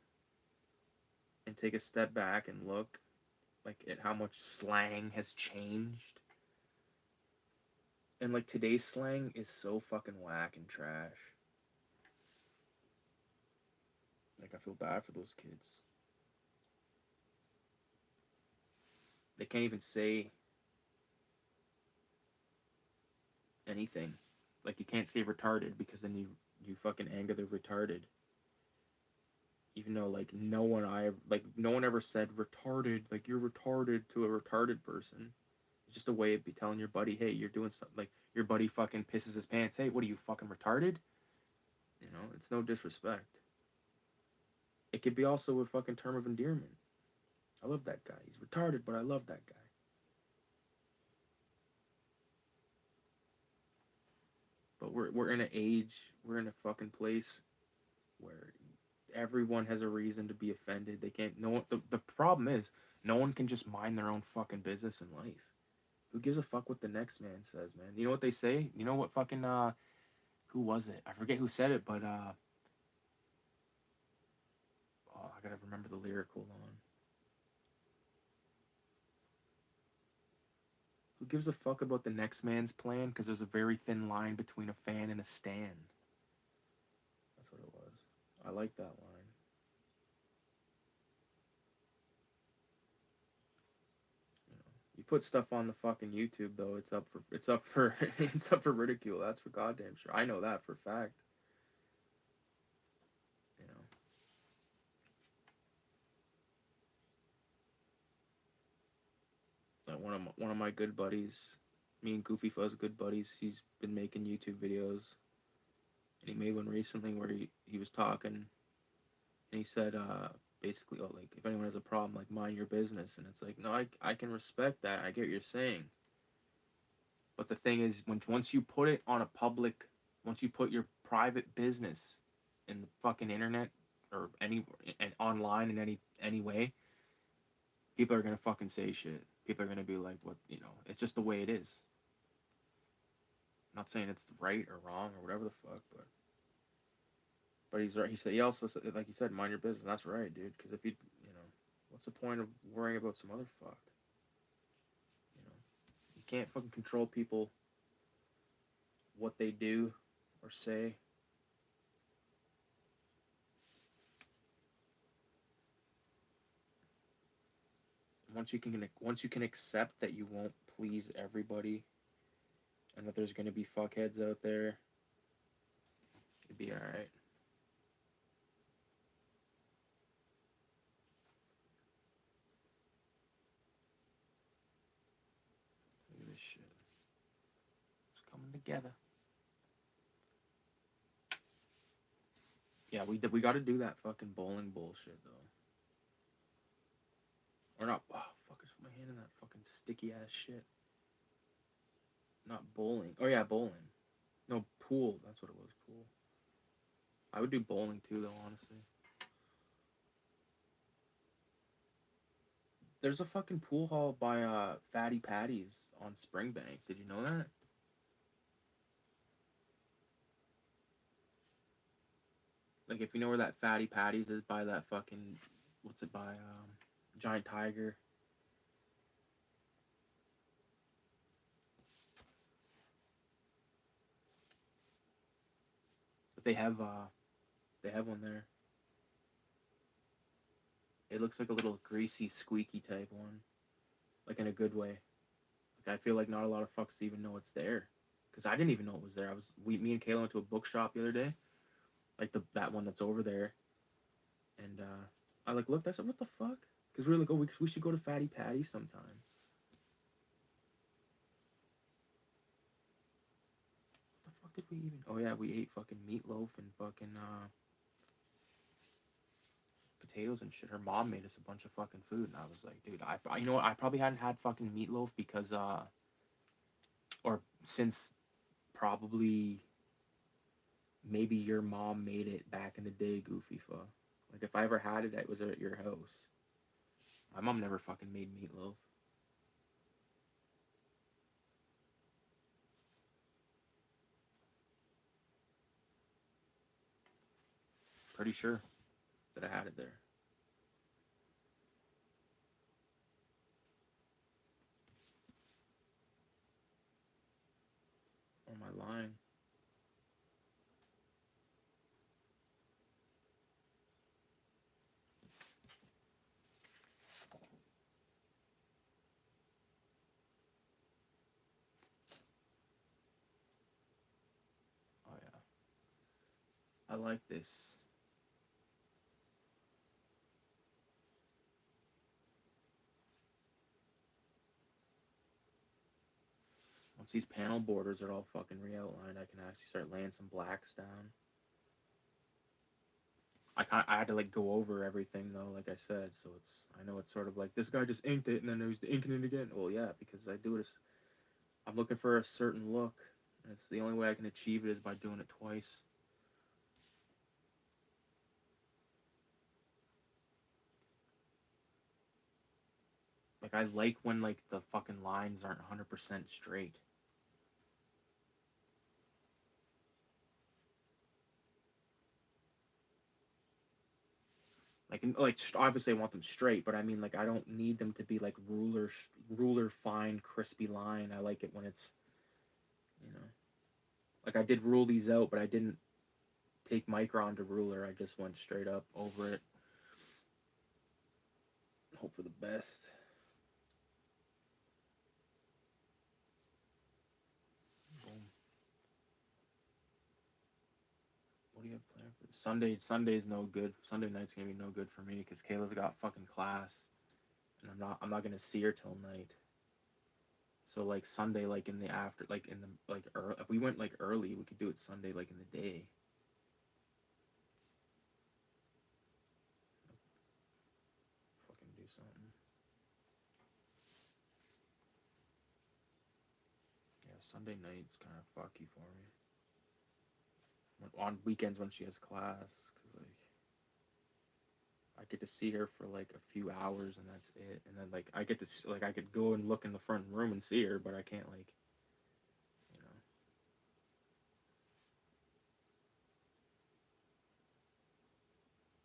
and take a step back and look, like at how much slang has changed. And like today's slang is so fucking whack and trash. Like I feel bad for those kids. They can't even say anything. Like you can't say retarded because then you fucking anger the retarded. Even though like no one ever said retarded, like you're retarded to a retarded person. It's just a way of be telling your buddy, hey, you're doing something. Like your buddy fucking pisses his pants. Hey, what are you fucking retarded? You know, it's no disrespect. It could be also a fucking term of endearment. I love that guy. He's retarded, but I love that guy. But we're in an age, we're in a fucking place where everyone has a reason to be offended. They can't. No one. The problem is, no one can just mind their own fucking business in life. Who gives a fuck what the next man says, man? You know what they say? You know what fucking who was it? I forget who said it, but oh, I gotta remember the lyric. Hold on. Who gives a fuck about the next man's plan? Because there's a very thin line between a fan and a stan. That's what it was. I like that line. You put stuff on the fucking YouTube though, it's up for ridicule. That's for goddamn sure. I know that for a fact. You know, like one of my good buddies, me and Goofy Fuzz good buddies. He's been making YouTube videos, and he made one recently where he was talking, and he said basically, oh, like if anyone has a problem, like mind your business, and it's like no, I can respect that. I get what you're saying, but the thing is, once you put it on a public, once you put your private business in the fucking internet or any and online in any way, people are gonna fucking say shit. People are gonna be like, what, you know? It's just the way it is. I'm not saying it's right or wrong or whatever the fuck, but he's right. He also said, like he said, mind your business. That's right, dude. Because if you know, what's the point of worrying about some other fuck? You know, you can't fucking control people, what they do or say. Once you can accept that you won't please everybody and that there's gonna be fuckheads out there, you'd be alright. Look at this shit. It's coming together. Yeah, we got to do that fucking bowling bullshit though. Or not. Oh fuck! I just put my hand in that fucking sticky ass shit. Not bowling. Oh yeah, bowling. No, pool. That's what it was. Pool. I would do bowling too, though. Honestly, there's a fucking pool hall by Fatty Patty's on Springbank. Did you know that? Like, if you know where that Fatty Patty's is, by that fucking, what's it by? Giant Tiger. But they have one there. It looks like a little greasy, squeaky type one, like in a good way. Like I feel like not a lot of fucks even know it's there, because I didn't even know it was there. Me and Kayla went to a bookshop the other day, like that one that's over there, and I like looked. I said, "What the fuck?" Because we were like, "Oh, we should go to Fatty Patty sometime." What the fuck did we even? Oh yeah, we ate fucking meatloaf and fucking potatoes and shit. Her mom made us a bunch of fucking food, and I was like, dude, you know what? I probably hadn't had fucking meatloaf because or since probably maybe your mom made it back in the day, Goofy Fa. Like if I ever had it, it was at your house. My mom never fucking made meatloaf. Pretty sure that I had it there. I like this. Once these panel borders are all fucking re-outlined, I can actually start laying some blacks down. I had to like go over everything though, like I said, so I know it's sort of like this guy just inked it and then he's inking it again. Well, yeah, because I do it. I'm looking for a certain look, and it's the only way I can achieve it is by doing it twice. Like I like when like the fucking lines aren't 100% straight. Like obviously I want them straight, but I mean like I don't need them to be like ruler fine crispy line. I like it when it's, you know, like I did rule these out, but I didn't take micron to ruler. I just went straight up over it. Hope for the best. Boom. What do you have planned for Sunday? Sunday's no good. Sunday night's gonna be no good for me because Kayla's got fucking class, and I'm not gonna see her till night. So like Sunday, like in the after, like in the like if we went like early, we could do it Sunday, like in the day. Fucking do something. Yeah, Sunday night's kind of fucky for me. On weekends when she has class, cause like I get to see her for like a few hours and that's it. And then like I get to like I could go and look in the front room and see her, but I can't like, you know.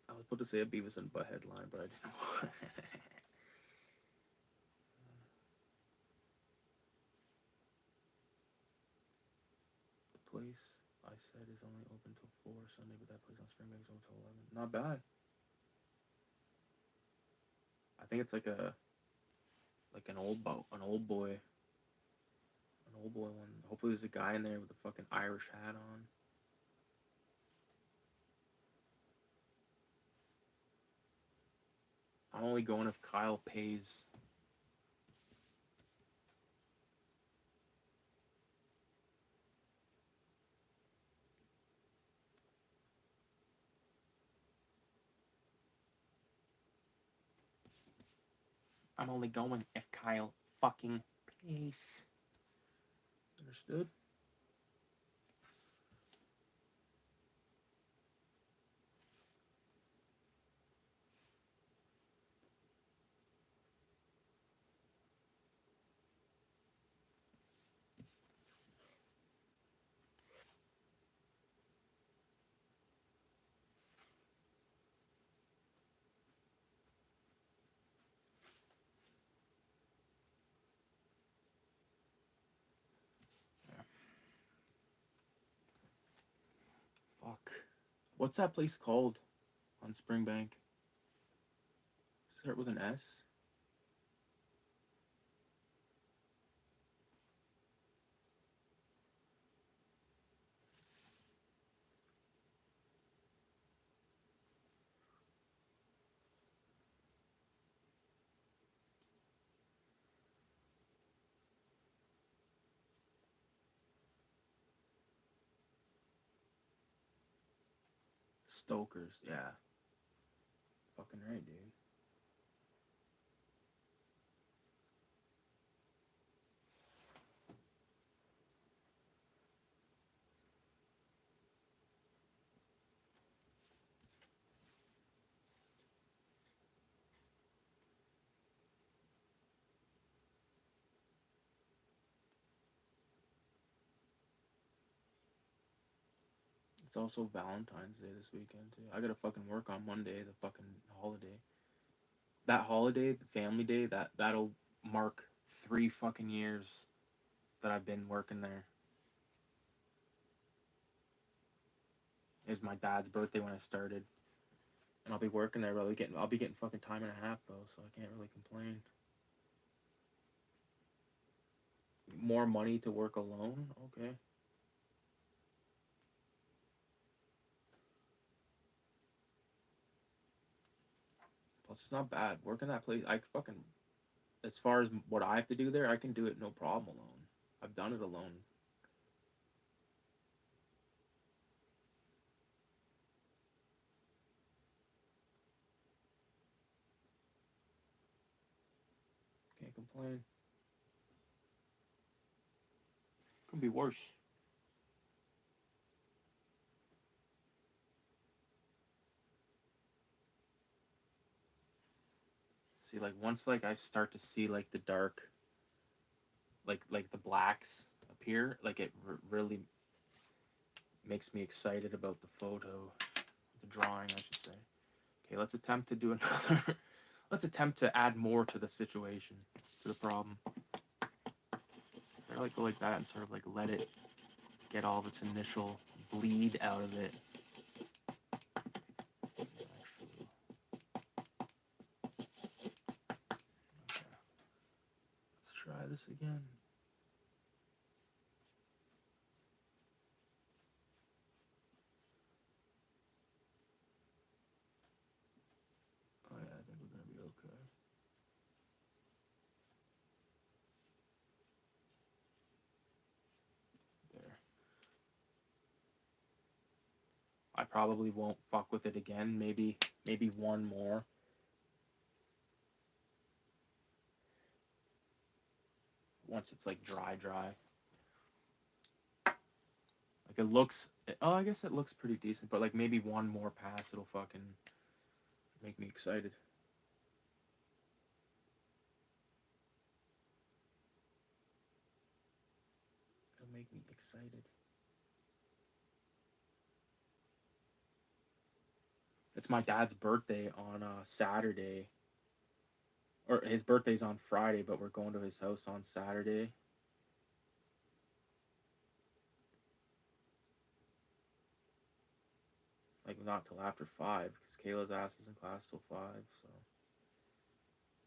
I was about to say a Beavis and Butthead line, but I didn't. The place I said is only open till 4 Sunday, but that place on Springbank is open till 11. Not bad. I think it's like an old boy one. Hopefully there's a guy in there with a fucking Irish hat on. I'm only going if Kyle pays. I'm only going if Kyle fucking pays. Understood? Yeah. Fuck. What's that place called on Springbank? Start with an S? Stokers, yeah. Fucking right, dude. It's also Valentine's Day this weekend too. I gotta fucking work on Monday, the fucking holiday. That holiday, the family day, that'll mark 3 fucking years that I've been working there. It was my dad's birthday when I started, and I'll be working there. But I'll be getting fucking time and a half though, so I can't really complain. More money to work alone, okay. it's not bad. Working that place, I fucking, as far as what I have to do there, I can do it no problem alone. I've done it alone. Can't complain. Could be worse. See, like once like I start to see like the dark, like the blacks appear, like it really makes me excited about the photo, the drawing, I should say. Okay, let's attempt to do another. Let's attempt to add more to the situation, to the problem. I like go like that and sort of like let it get all of its initial bleed out of it. Actually, okay. Let's try this again. Oh yeah, I think we're gonna be okay. There. I probably won't fuck with it again. Maybe one more. Once it's like dry. Like it looks. Oh, I guess it looks pretty decent. But like maybe one more pass, it'll fucking make me excited. It'll make me excited. It's my dad's birthday on Saturday. Or his birthday's on Friday, but we're going to his house on Saturday. Like not till after 5, because Kayla's ass is in class till 5. So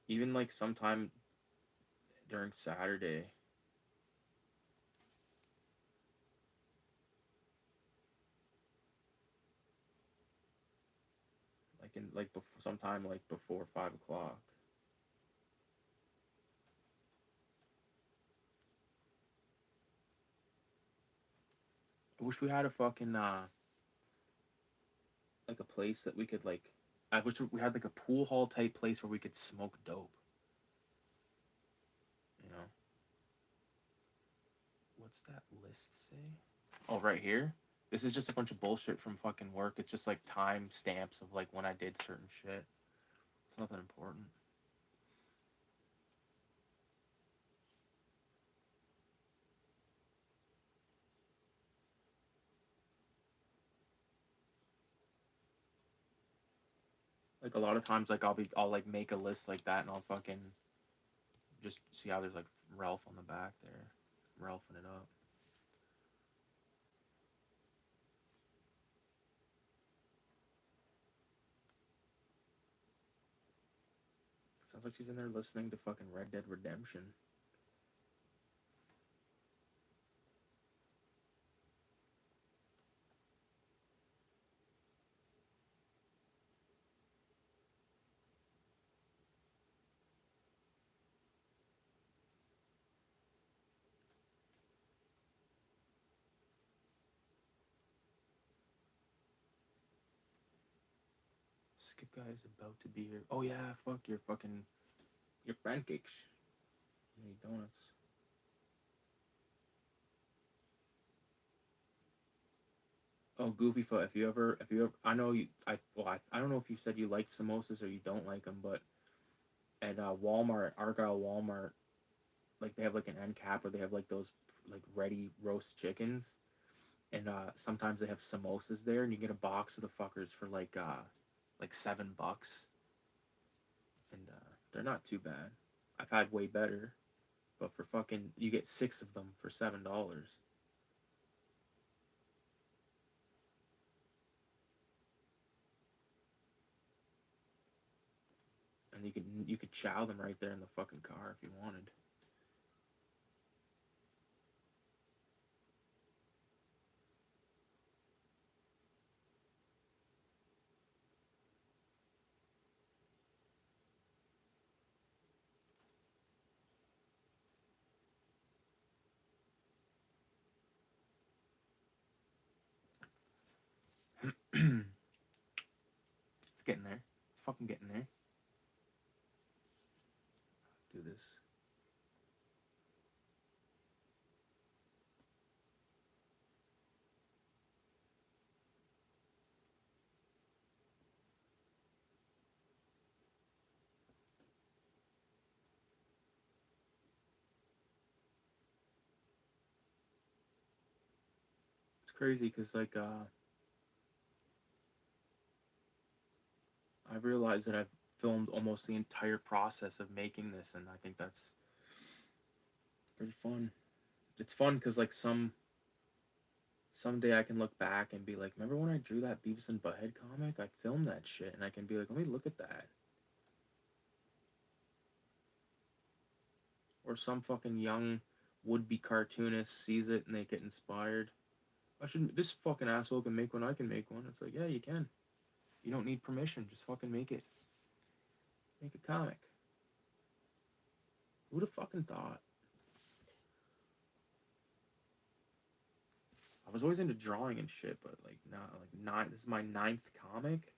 even like sometime during Saturday. Like in like sometime like before 5 o'clock. I wish we had a fucking like a place that we could like. I wish we had like a pool hall type place where we could smoke dope. You know, what's that list say? Oh, right here. This is just a bunch of bullshit from fucking work. It's just like time stamps of like when I did certain shit. It's nothing important. Like a lot of times, like I'll like make a list like that, and I'll fucking just see how there's like Ralph on the back there, Ralphing it up. Sounds like she's in there listening to fucking Red Dead Redemption. Skip guy is about to be here. Oh yeah, fuck your fucking your pancakes. You need donuts. Oh, Goofy Foot. If you ever, I know you. I don't know if you said you liked samosas or you don't like them, but at Walmart, Argyle Walmart, like they have like an end cap where they have like those like ready roast chickens, and sometimes they have samosas there, and you get a box of the fuckers for like $7, and they're not too bad. I've had way better, but for fucking you get 6 of them for $7. And you could chow them right there in the fucking car if you wanted. It's getting there. It's fucking getting there. Do this. It's crazy because like I realized that I've filmed almost the entire process of making this, and I think that's pretty fun. It's fun because like someday I can look back and be like, remember when I drew that Beavis and Butthead comic? I filmed that shit, and I can be like, let me look at that. Or some fucking young would-be cartoonist sees it and they get inspired. I shouldn't. This fucking asshole can make one. I can make one. It's like, yeah, you can. You don't need permission. Just fucking make it. Make a comic. Who'd have fucking thought? I was always into drawing and shit, but like not like nine. This is my 9th comic.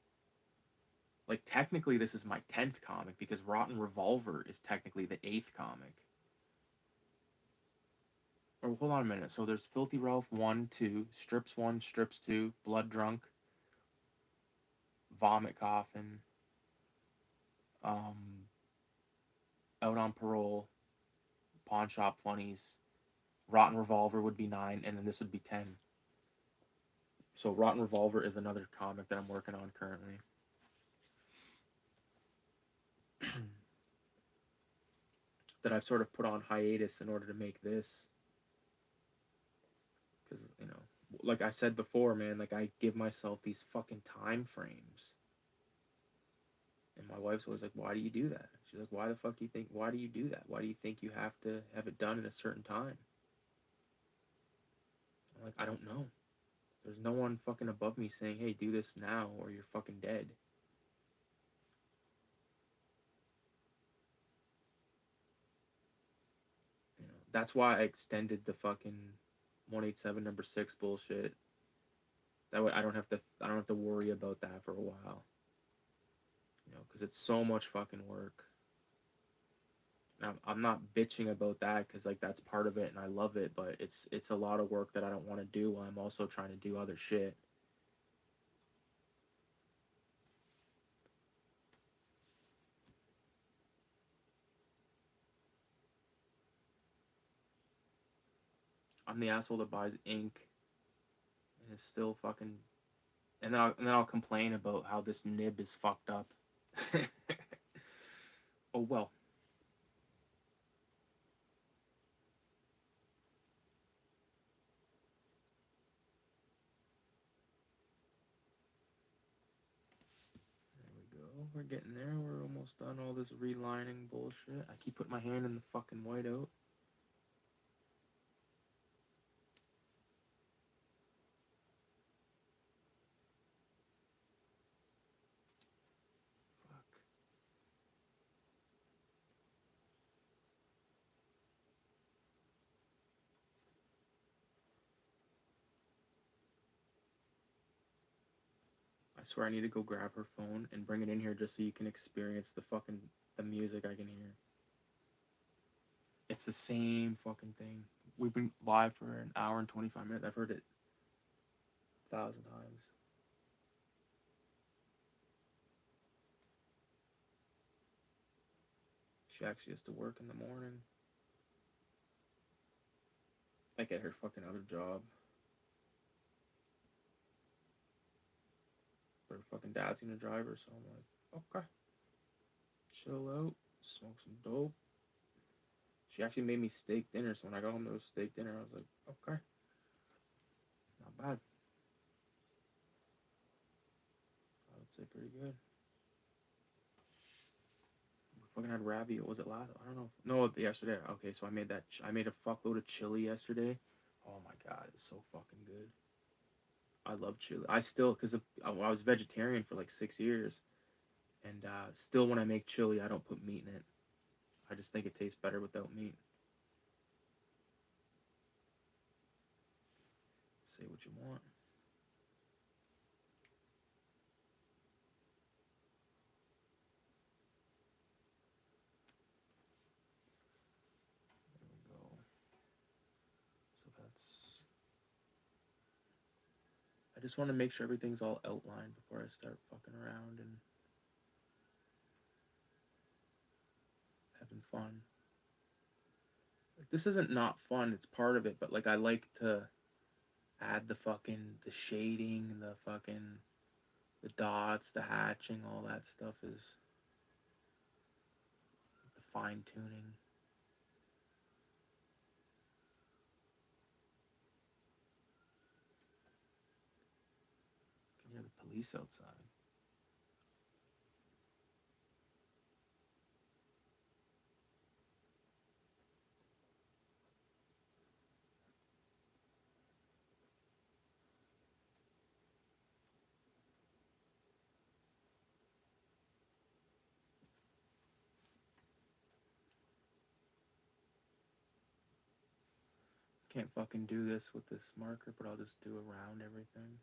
Like technically, this is my 10th comic because Rotten Revolver is technically the 8th comic. Or hold on a minute. So there's Filthy Ralph 1, 2, Strips 1, Strips 2, Blood Drunk, Vomit Coffin, um, Out on Parole, Pawn Shop Funnies, Rotten Revolver would be 9, and then this would be 10. So Rotten Revolver is another comic that I'm working on currently. That I've sort of put on hiatus in order to make this. Because, you know, like I said before, man, like I give myself these fucking time frames. And my wife's always like, why do you do that? She's like, why the fuck do you think, why do you do that? Why do you think you have to have it done in a certain time? I'm like, I don't know. There's no one fucking above me saying, hey, do this now or you're fucking dead. You know, that's why I extended the fucking 187 number 6 bullshit. That way I don't have to worry about that for a while. You know, because it's so much fucking work. And I'm not bitching about that because like that's part of it and I love it, but it's a lot of work that I don't want to do while I'm also trying to do other shit. I'm the asshole that buys ink and is still fucking, and then I'll complain about how this nib is fucked up. Oh well. There we go. We're getting there. We're almost done all this relining bullshit. I keep putting my hand in the fucking whiteout. Fuck. I swear I need to go grab her phone and bring it in here just so you can experience the music I can hear. It's the same fucking thing. We've been live for an hour and 25 minutes. I've heard it 1,000 times. She actually has to work in the morning. I get her fucking other job. But her fucking dad's gonna drive her, so I'm like, okay. Chill out, smoke some dope. She actually made me steak dinner, so when I got home there was steak dinner. I was like, okay. Not bad. I would say pretty good. We fucking had ravioli. Was it last? I don't know. No, yesterday. Okay, so I made that. I made a fuckload of chili yesterday. Oh my god, it's so fucking good. I love chili. I still, because I was vegetarian for like 6 years, and still when I make chili, I don't put meat in it. I just think it tastes better without meat. Say what you want. just want to make sure everything's all outlined before I start fucking around and having fun. Like, this isn't not fun, it's part of it, but like I like to add the shading, the dots, the hatching, all that stuff is the fine tuning. You can hear the police outside. Can't fucking do this with this marker, but I'll just do around everything.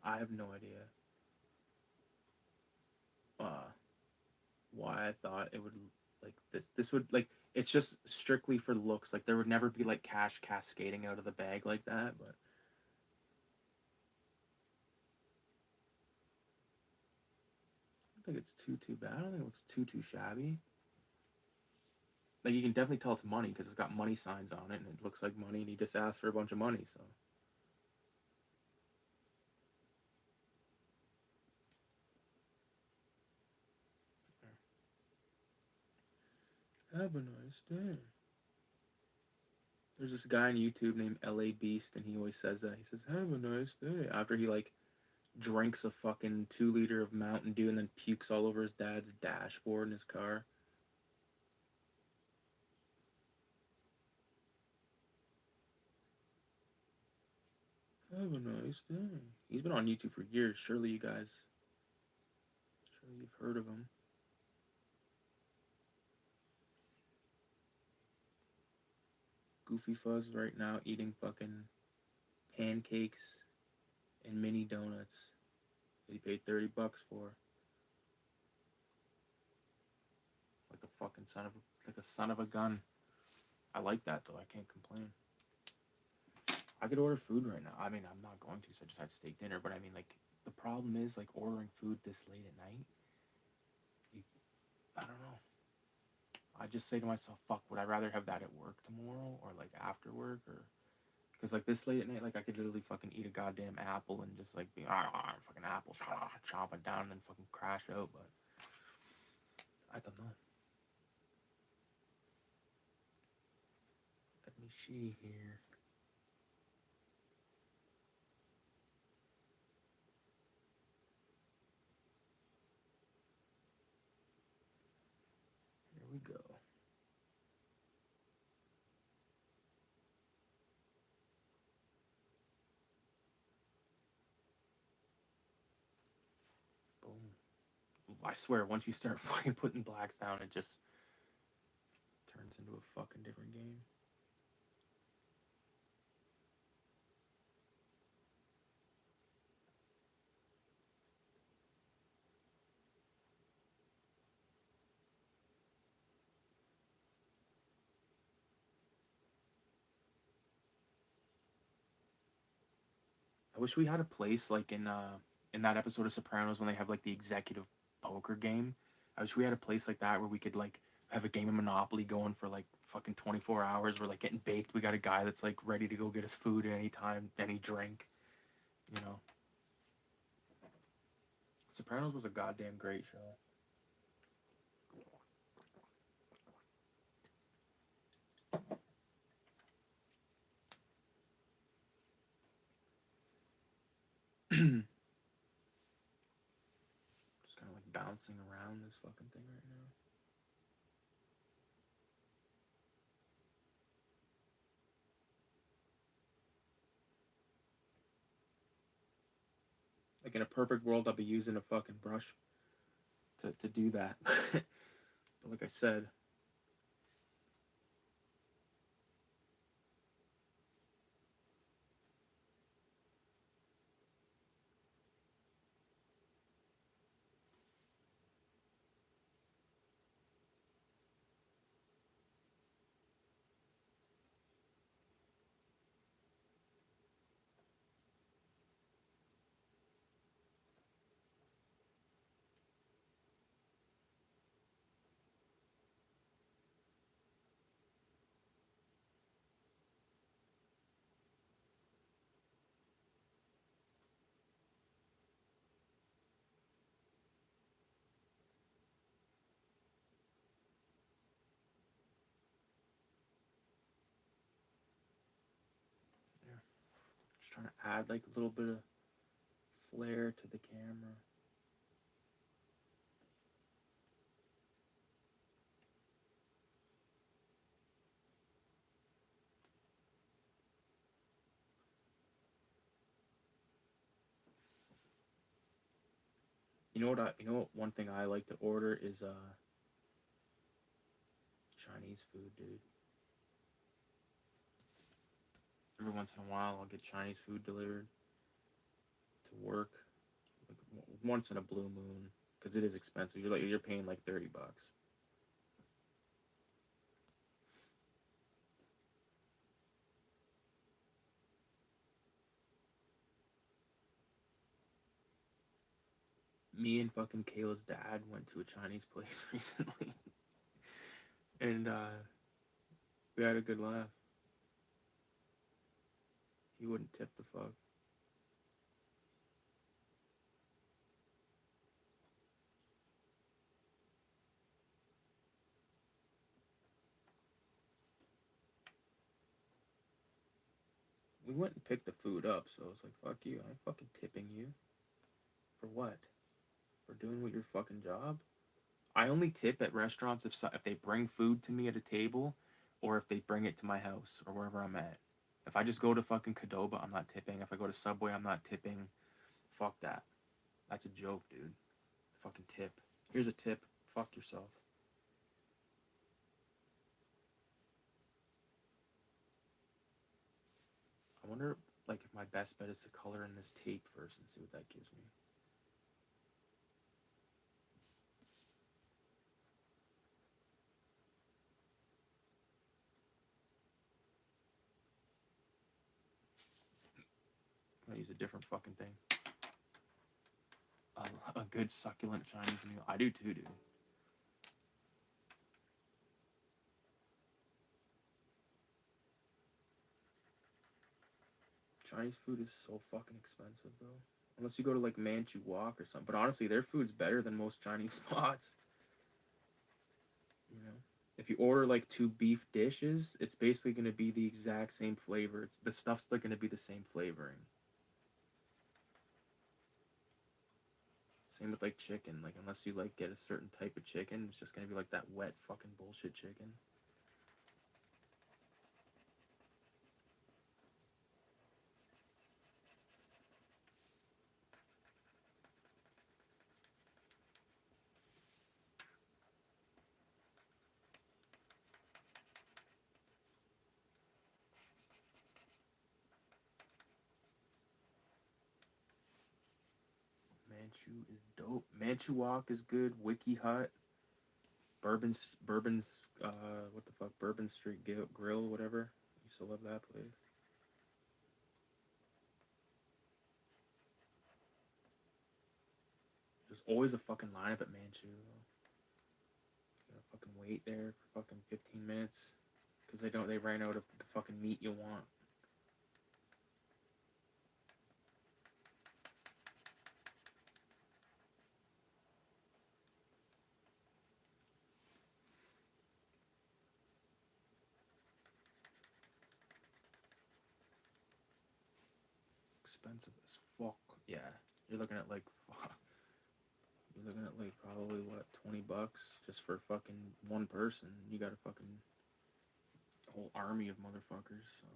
I have no idea why I thought it would like this would like it's just strictly for looks. Like there would never be like cash cascading out of the bag like that, but I don't think it's too bad. I don't think it looks too shabby. Like you can definitely tell it's money because it's got money signs on it and it looks like money and he just asked for a bunch of money, so have a nice day. There's this guy on YouTube named LA Beast and he always says that. He says, have a nice day after he like drinks a fucking 2 liter of Mountain Dew and then pukes all over his dad's dashboard in his car. Have a nice day. He's been on YouTube for years. Surely you've heard of him. Goofy Fuzz right now eating fucking pancakes and mini donuts that he paid $30 for. Like a son of a gun. I like that though. I can't complain. I could order food right now. I mean, I'm not going to, so I just had steak dinner. But I mean, like, the problem is like ordering food this late at night. I don't know. I just say to myself, "Fuck, would I rather have that at work tomorrow or like after work or?" Because like this late at night, like I could literally fucking eat a goddamn apple and just like be fucking apple, chomp it down and then fucking crash out. But I don't know. Let me see here. Here we go. Boom. I swear, once you start fucking putting blacks down, it just turns into a fucking different game. I wish we had a place like in that episode of Sopranos when they have like the executive poker game. I wish we had a place like that where we could like have a game of Monopoly going for like fucking 24 hours. We're like getting baked. We got a guy that's like ready to go get us food at any time, any drink. You know, Sopranos was a goddamn great show. Just kind of like bouncing around this fucking thing right now. Like in a perfect world, I'll be using a fucking brush to do that. But like I said, trying to add like a little bit of flair to the camera. You know what one thing I like to order is Chinese food, dude. Every once in a while I'll get Chinese food delivered to work. Like once in a blue moon, because it is expensive. You're paying like $30. Me and fucking Kayla's dad went to a Chinese place recently, and we had a good laugh. He wouldn't tip the fuck. We went and picked the food up, so I was like, fuck you, I'm fucking tipping you. For what? For doing what your fucking job? I only tip at restaurants if they bring food to me at a table, or if they bring it to my house or wherever I'm at. If I just go to fucking Cadoba, I'm not tipping. If I go to Subway, I'm not tipping. Fuck that. That's a joke, dude. Fucking tip. Here's a tip. Fuck yourself. I wonder, like, if my best bet is to color in this tape first and see what that gives me. I'm gonna use a different fucking thing. A good succulent Chinese meal. I do too, dude. Chinese food is so fucking expensive though. Unless you go to like Manchu Wok or something. But honestly, their food's better than most Chinese spots. You know, if you order like two beef dishes, it's basically gonna be the exact same flavor. The stuff's still gonna be the same flavoring. Same with like chicken. Like unless you like get a certain type of chicken, it's just gonna be like that wet fucking bullshit chicken. Manchu is dope. Manchu Wok is good. Wiki Hut. Bourbon's what the fuck? Bourbon Street Grill, whatever. Used to love that place. There's always a fucking lineup at Manchu. You gotta fucking wait there for fucking 15 minutes because they ran out of the fucking meat you want. Expensive as fuck. Yeah, you're looking at like fuck. You're looking at like probably what, $20 just for fucking one person. You got a fucking whole army of motherfuckers. So.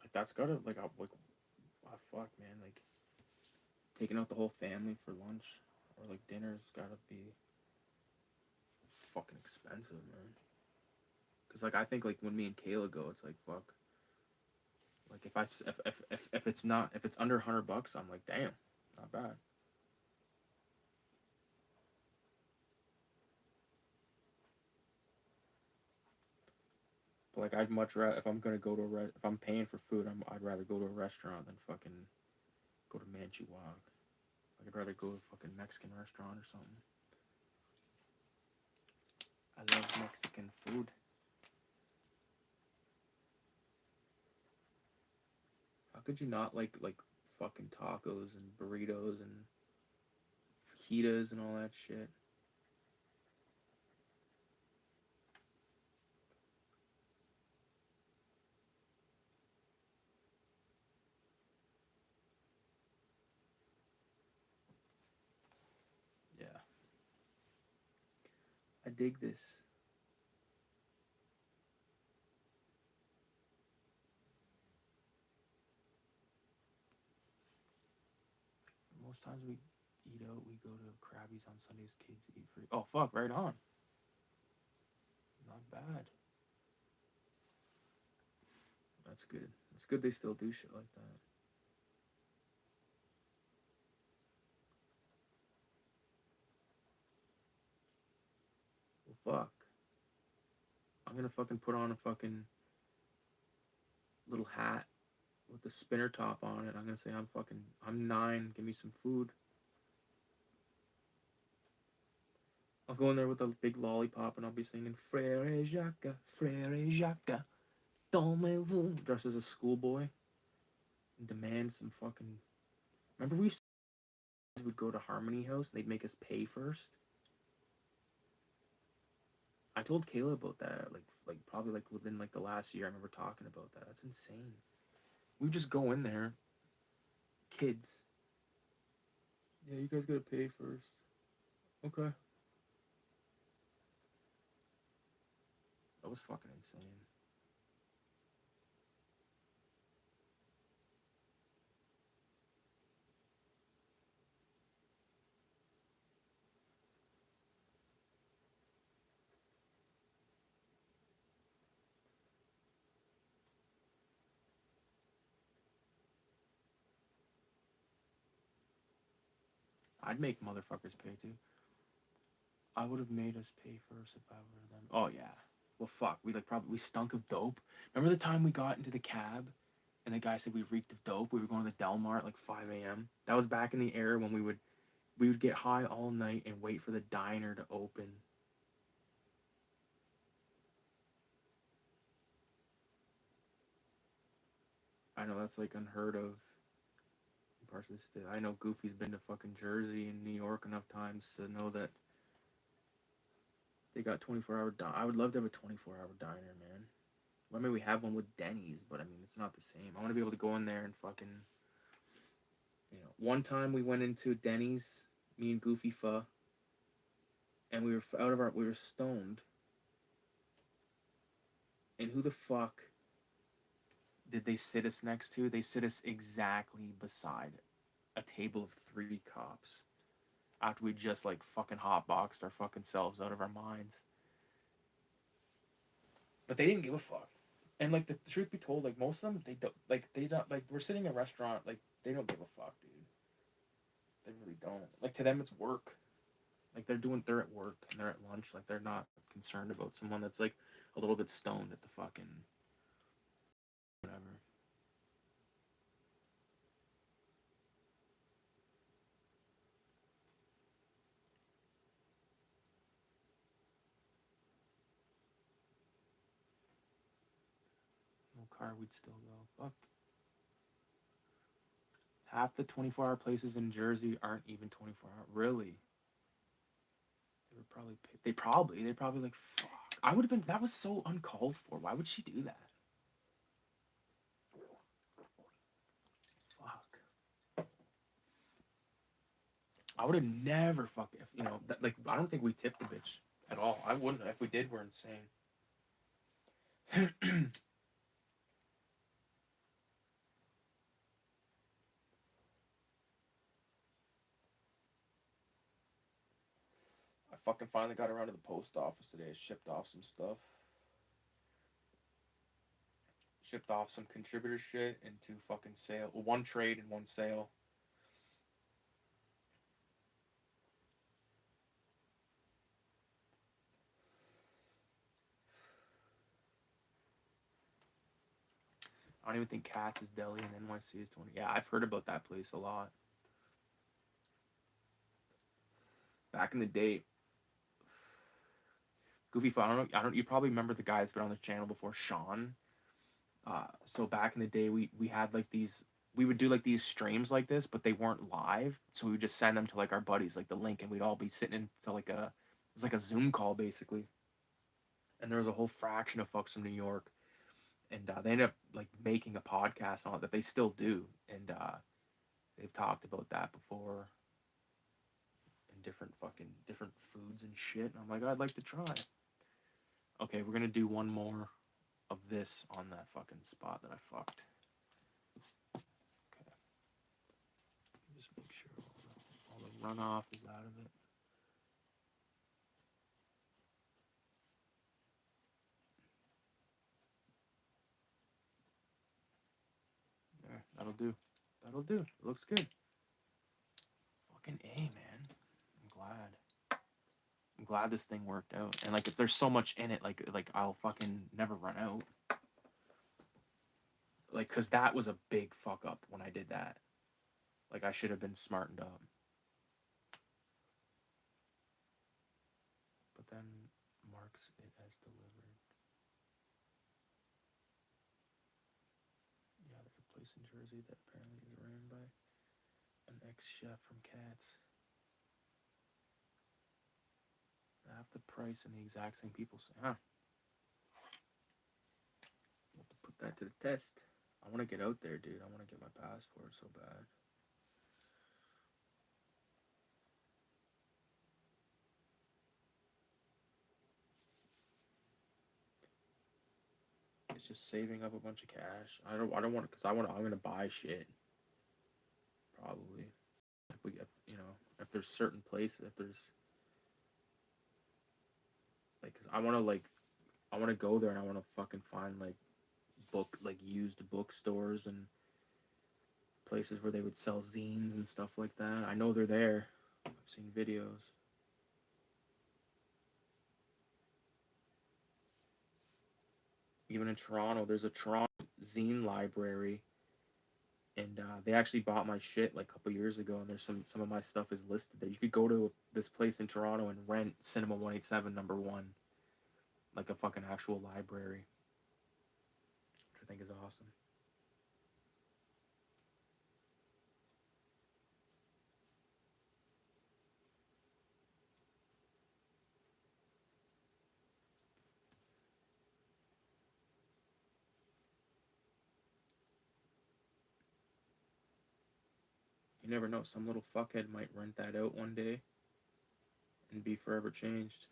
Like that's gotta like fuck man, like taking out the whole family for lunch or like dinner's gotta be fucking expensive, man. Cause like I think like when me and Kayla go, it's like fuck. Like if it's under $100, I'm like damn, not bad. But like I'd much rather if I'm gonna go to if I'm paying for food, I'd rather go to a restaurant than fucking go to Manchu Wok. Like I'd rather go to a fucking Mexican restaurant or something. I love Mexican food. How could you not like fucking tacos and burritos and fajitas and all that shit? Yeah, I dig this. Most times we eat out, we go to Krabby's on Sundays. Kids eat free. Oh fuck, right on. Not bad. That's good. It's good they still do shit like that. Well, fuck. I'm gonna fucking put on a fucking little hat with the spinner top on it. I'm gonna say I'm 9. Give me some food. I'll go in there with a big lollipop and I'll be singing Frere Jacques, dormez-vous, dressed as a schoolboy and demand some fucking. Remember would go to Harmony House. They'd make us pay first. I told Kayla about that. Like probably like within like the last year. I remember talking about that. That's insane. We just go in there, kids. Yeah, you guys gotta pay first. Okay. That was fucking insane. I'd make motherfuckers pay too. I would have made us pay first if I were them. Oh yeah. Well, fuck. We stunk of dope. Remember the time we got into the cab, and the guy said we reeked of dope. We were going to the Del Mar at like 5 a.m. That was back in the era when we would get high all night and wait for the diner to open. I know that's like unheard of in parts of the state. I know Goofy's been to fucking Jersey and New York enough times to know that they got 24-hour. I would love to have a 24-hour diner, man. Well, I mean, we have one with Denny's, but I mean, it's not the same. I want to be able to go in there and fucking, one time we went into Denny's, me and Goofy Pho, and we were stoned. And who the fuck did they sit us next to? They sit us exactly beside a table of 3 cops after we just like fucking hotboxed our fucking selves out of our minds. But they didn't give a fuck. And like the truth be told, like most of them, they don't like we're sitting in a restaurant, like they don't give a fuck, dude. They really don't. Like to them, it's work. Like they're at work and they're at lunch. Like they're not concerned about someone that's like a little bit stoned at the fucking whatever. No car, we'd still go. Fuck. Half the 24-hour places in Jersey aren't even 24-hour. Really? They probably like fuck. I would have been. That was so uncalled for. Why would she do that? Fuck. I would have never fuck if that, like I don't think we tipped the bitch at all. I wouldn't. If we did, we're insane. I fucking finally got around to the post office today. I shipped off some stuff. Shipped off some contributor shit into fucking sale. Well, one trade and one sale. I don't even think Katz is Deli and NYC is 20. Yeah, I've heard about that place a lot. Back in the day, Goofy Foot. I don't. You probably remember the guy that's been on the channel before, Sean. So back in the day, we had like these. We would do like these streams like this, but they weren't live. So we would just send them to like our buddies, like the link, and we'd all be sitting into like it's like a Zoom call basically. And there was a whole fraction of fucks from New York, and they ended up like making a podcast on it that they still do, and they've talked about that before, and different foods and shit. And I'm like, I'd like to try. Okay, we're gonna do one more of this on that fucking spot that I fucked. Okay, just make sure all the runoff is out of it. There, that'll do. That'll do. It looks good. Fucking A, man. I'm glad. I'm glad this thing worked out. And like, if there's so much in it, like I'll fucking never run out. Like, cause that was a big fuck up when I did that. Like, I should have been smartened up. But then marks it as delivered. Yeah, there's a place in Jersey that apparently is ran by an ex-chef from Cats. Half the price and the exact same people say, huh? We'll have to put that to the test. I want to get out there, dude. I want to get my passport so bad. It's just saving up a bunch of cash. I don't want it because I'm gonna buy shit. Probably. If there's certain places, if there's like, cause I want to go there and I want to fucking find like used bookstores and places where they would sell zines and stuff like that. I know they're there. I've seen videos. Even in Toronto, there's a Toronto zine library, and they actually bought my shit like a couple years ago. And there's some of my stuff is listed there. You could go to this place in Toronto and rent Cinema 187 #1, like a fucking actual library, which I think is awesome. You never know. Some little fuckhead might rent that out one day and be forever changed.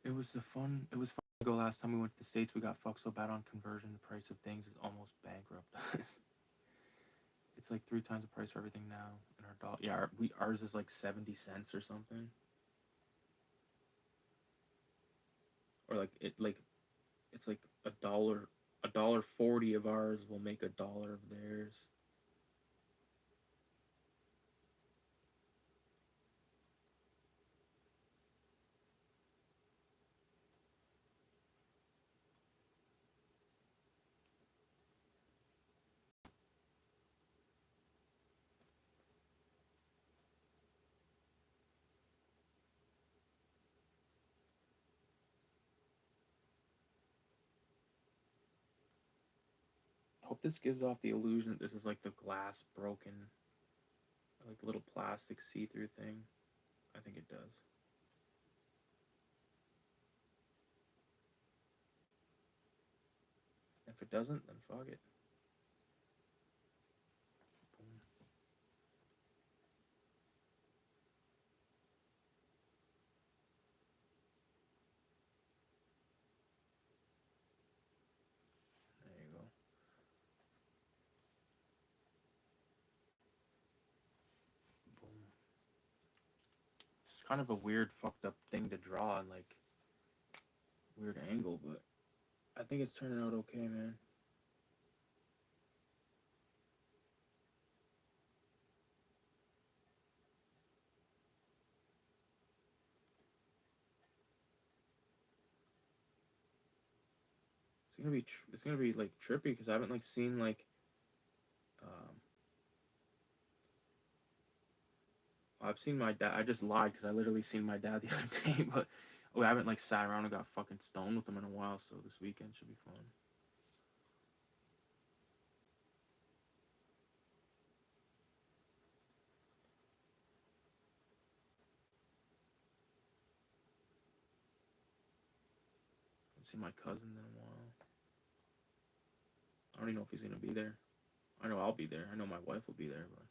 It was fun to go last time we went to the States. We got fucked so bad on conversion. The price of things is almost bankrupt us. It's like 3 times the price for everything now. And our dollar, yeah, ours is like 70 cents or something. Or it's like $1.40 of ours will make $1 of theirs. I hope this gives off the illusion that this is like the glass broken, like the little plastic see-through thing. I think it does. If it doesn't, then fuck it. Boom. There you go. Boom. It's kind of a weird, fucked up thing to draw and like weird angle, but I think it's turning out okay, man. it's gonna be like trippy because I haven't like seen like um I've seen my dad. I just lied because I literally seen my dad the other day, but I haven't like sat around and got fucking stoned with him in a while. So this weekend should be fun. I've seen my cousin in a while. I don't even know if he's gonna be there. I know I'll be there. I know my wife will be there, but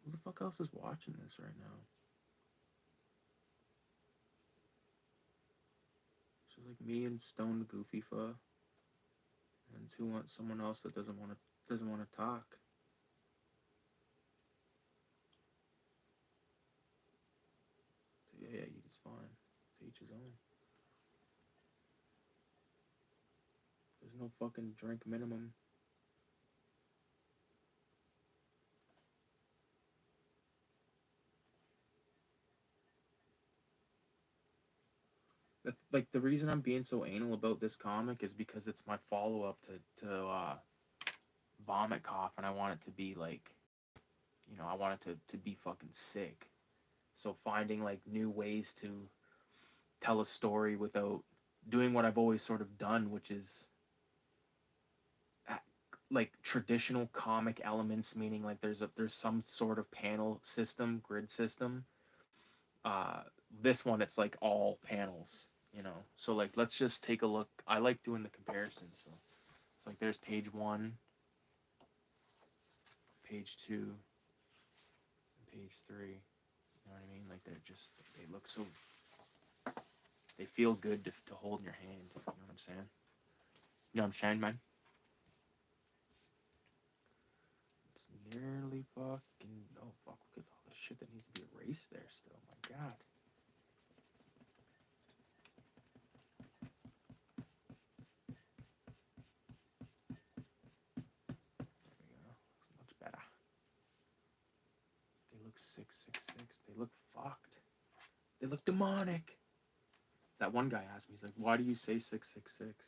who the fuck else is watching this right now? So like me and stoned Goofy Fa, and who wants someone else that doesn't want to talk. So yeah, it's fine. To each his own. There's no fucking drink minimum. Like the reason I'm being so anal about this comic is because it's my follow up to Vomit Cough, and I want it to be like, I want it to be fucking sick. So finding like new ways to tell a story without doing what I've always sort of done, which is like traditional comic elements, meaning like there's some sort of panel system, grid system. Uh, this one it's like all panels. So like let's just take a look. I like doing the comparisons. So it's like there's page 1, page 2, and page 3. You know what I mean? Like they look so, they feel good to hold in your hand. You know what I'm saying? You know what I'm saying, man? It's nearly fucking. Oh fuck! Look at all the shit that needs to be erased there. Still, my god. There we go. Much better. They look 666. They look fucked. They look demonic. That one guy asked me, he's like, "Why do you say 666?"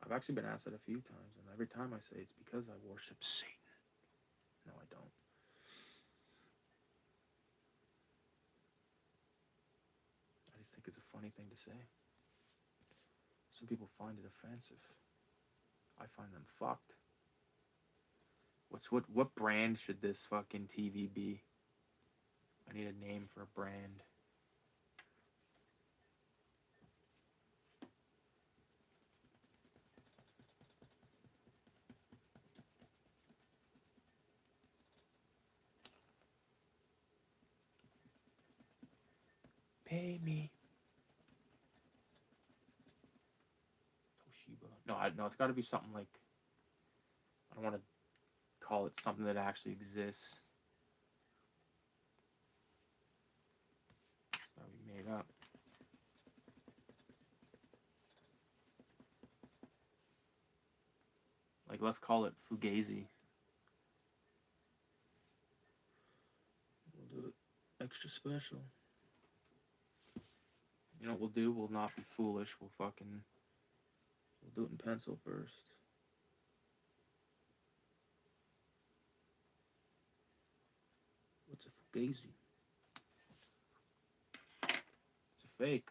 I've actually been asked that a few times, and every time I say it's because I worship Satan. No, I don't. I just think it's a funny thing to say. Some people find it offensive. I find them fucked. What brand should this fucking TV be? I need a name for a brand. Pay me. Toshiba. No, it's got to be something like, I don't want to call it something that actually exists. That we made up. Like let's call it Fugazi. We'll do it extra special. You know what we'll do? We'll not be foolish. We'll do it in pencil first. What's a Fugazi? It's a fake.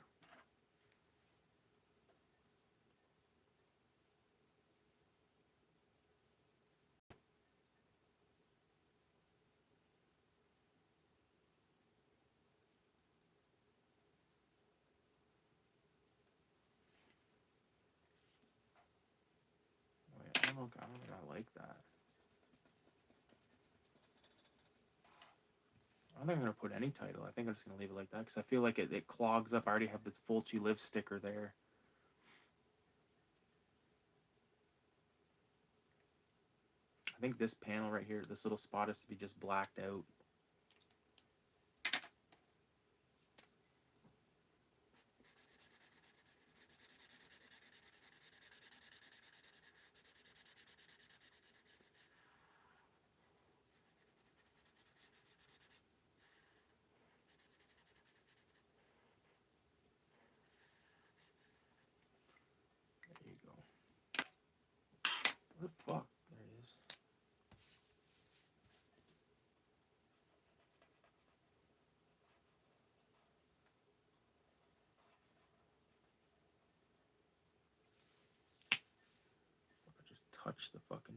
don't think I like that. I don't think I'm gonna put any title. I think I'm just gonna leave it like that because I feel like it clogs up. I already have this Fulci Live sticker there. I think this panel right here, this little spot is to be just blacked out. There you go. What the fuck? There it is. Fuck, I just touched the fucking...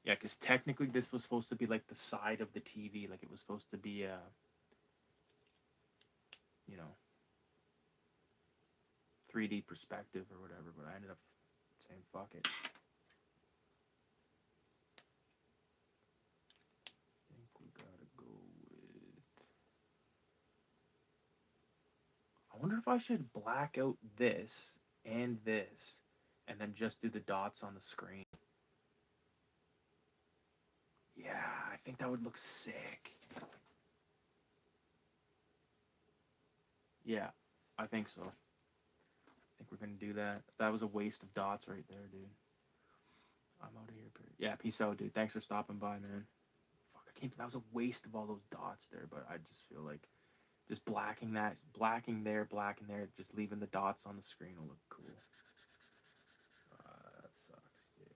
Yeah, because technically this was supposed to be like the side of the TV. Like it was supposed to be a, you know, 3D perspective or whatever, but I ended up saying fuck it. I think we gotta go with... I wonder if I should black out this and this and then just do the dots on the screen. Yeah, I think that would look sick. Yeah, I think so. I think we're gonna do that. That was a waste of dots right there, dude. I'm out of here. Yeah, peace out, dude. Thanks for stopping by, man. Fuck, I can't. That was a waste of all those dots there, but I just feel like just blacking there, just leaving the dots on the screen will look cool. That sucks, dude.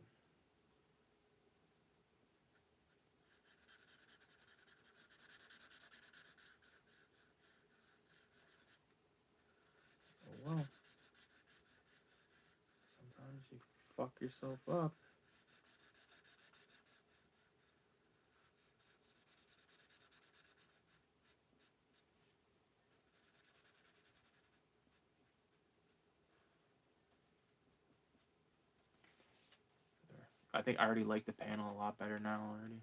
Oh well. Sometimes you fuck yourself up. There. I think I already like the panel a lot better now already.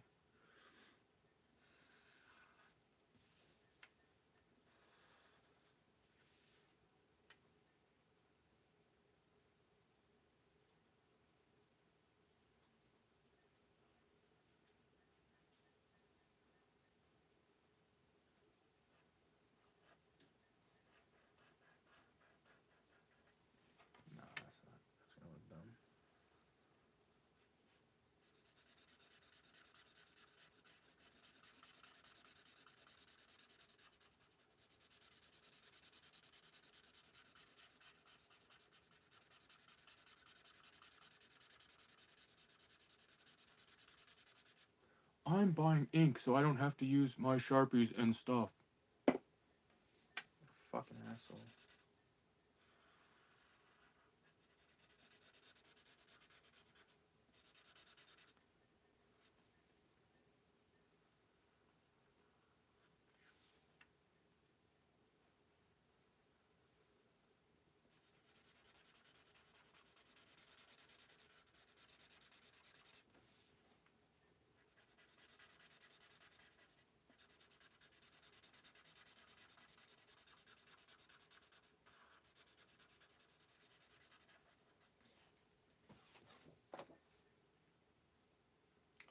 No, that's not. That's gonna look dumb. I'm buying ink so I don't have to use my Sharpies and stuff. Fucking asshole.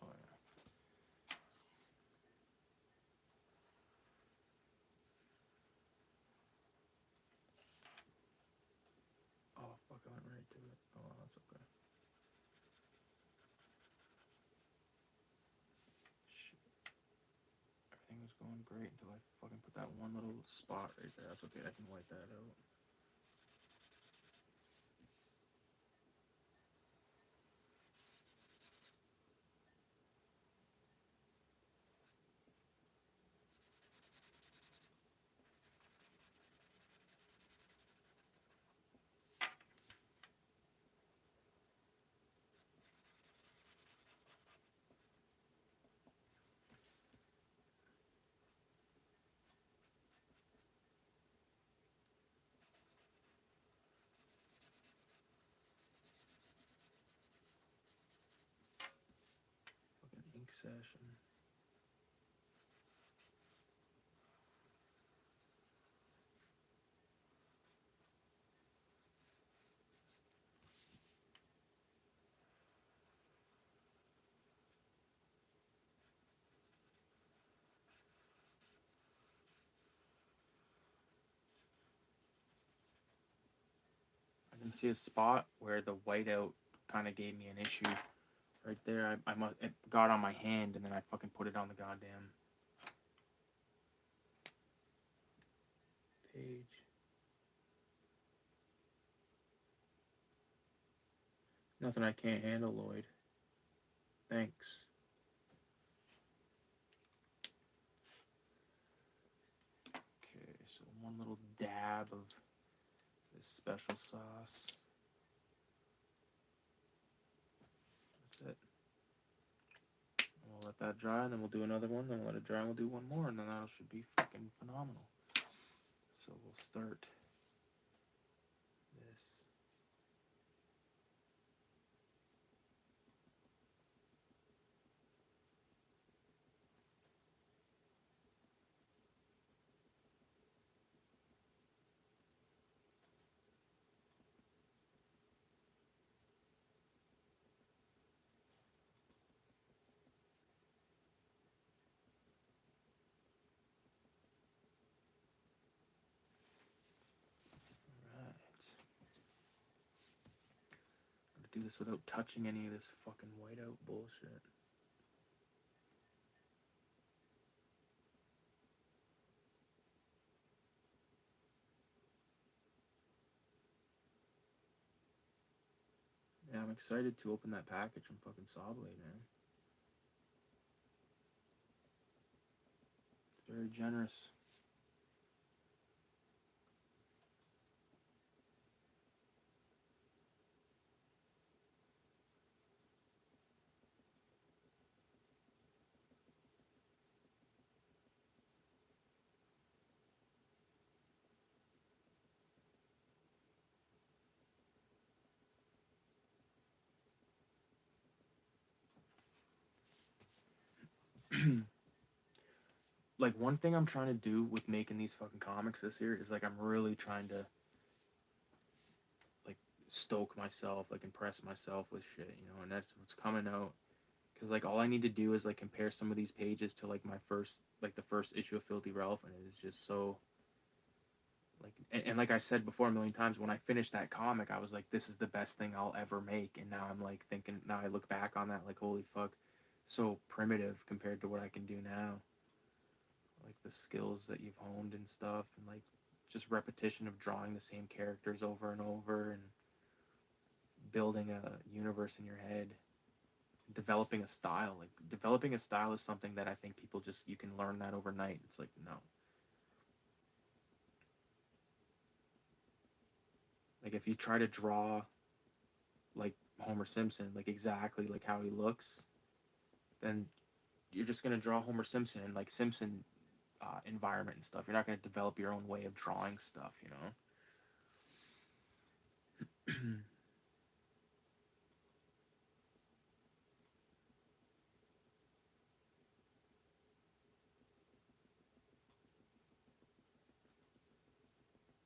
Oh yeah. Oh fuck, I went right to it. Oh, well, that's okay. Shit. Everything was going great until I fucking put that one little spot right there. That's okay, I can wipe that out. session. I can see a spot where the whiteout kind of gave me an issue. Right there, it got on my hand, and then I fucking put it on the goddamn page. Nothing I can't handle, Lloyd. Thanks. Okay, so one little dab of this special sauce. That's it. And we'll let that dry, and then we'll do another one, then we'll let it dry, and we'll do one more, and then that should be fucking phenomenal. So we'll start this. Alright. I'm gonna do this without touching any of this fucking whiteout bullshit. Yeah, I'm excited to open that package from fucking Sawblade, man. It's very generous. Like, one thing I'm trying to do with making these fucking comics this year is, like, I'm really trying to, like, stoke myself, like, impress myself with shit, you know, and that's what's coming out. Because, like, all I need to do is, like, compare some of these pages to, like, the first issue of Filthy Ralph, and it is just so, like, and like I said before a million times, when I finished that comic, I was like, this is the best thing I'll ever make, and now I'm, like, thinking, now I look back on that, like, holy fuck, so primitive compared to what I can do now. Like, the skills that you've honed and stuff, and, like, just repetition of drawing the same characters over and over, and building a universe in your head, developing a style. Like, developing a style is something that I think people just, you can learn that overnight. It's like, no. Like, if you try to draw like Homer Simpson, like exactly like how he looks, then you're just gonna draw Homer Simpson and like Simpson environment and stuff. You're not gonna develop your own way of drawing stuff, you know.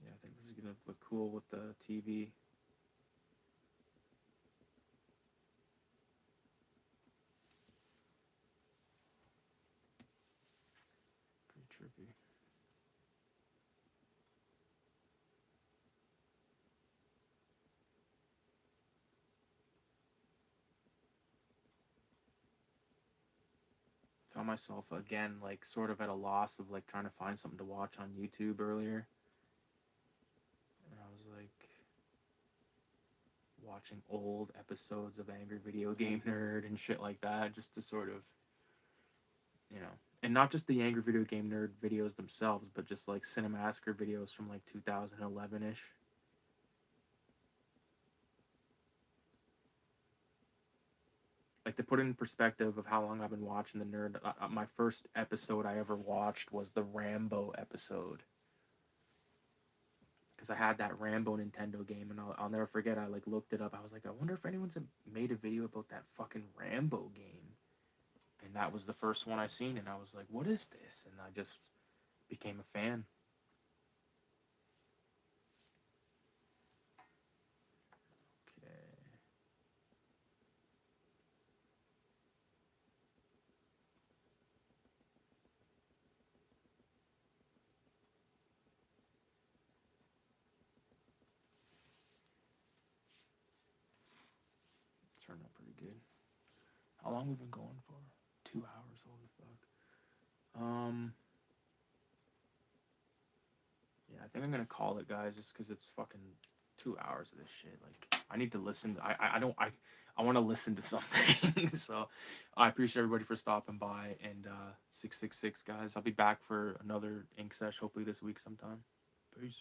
Yeah, I think this is gonna look cool with the TV. Pretty trippy. Found myself again like sort of at a loss of like trying to find something to watch on YouTube earlier. And I was like watching old episodes of Angry Video Game Nerd and shit like that, just to sort of, you know, and not just the Angry Video Game Nerd videos themselves, but just like Cinemassacre videos from like 2011-ish. Like, to put it in perspective of how long I've been watching the nerd, my first episode I ever watched was the Rambo episode. Because I had that Rambo Nintendo game, and I'll never forget, I like looked it up. I was like, I wonder if anyone's made a video about that fucking Rambo game. and that was the first one I seen, and I was like, what is this? And I just became a fan. Okay. Turned out pretty good. How long we been going for? 2 hours. Holy fuck. Yeah, I think I'm gonna call it, guys, just because it's fucking 2 hours of this shit. Like, I need to listen. I want to listen to something. So, I appreciate everybody for stopping by. And 666 guys, I'll be back for another ink sesh hopefully this week sometime. Peace.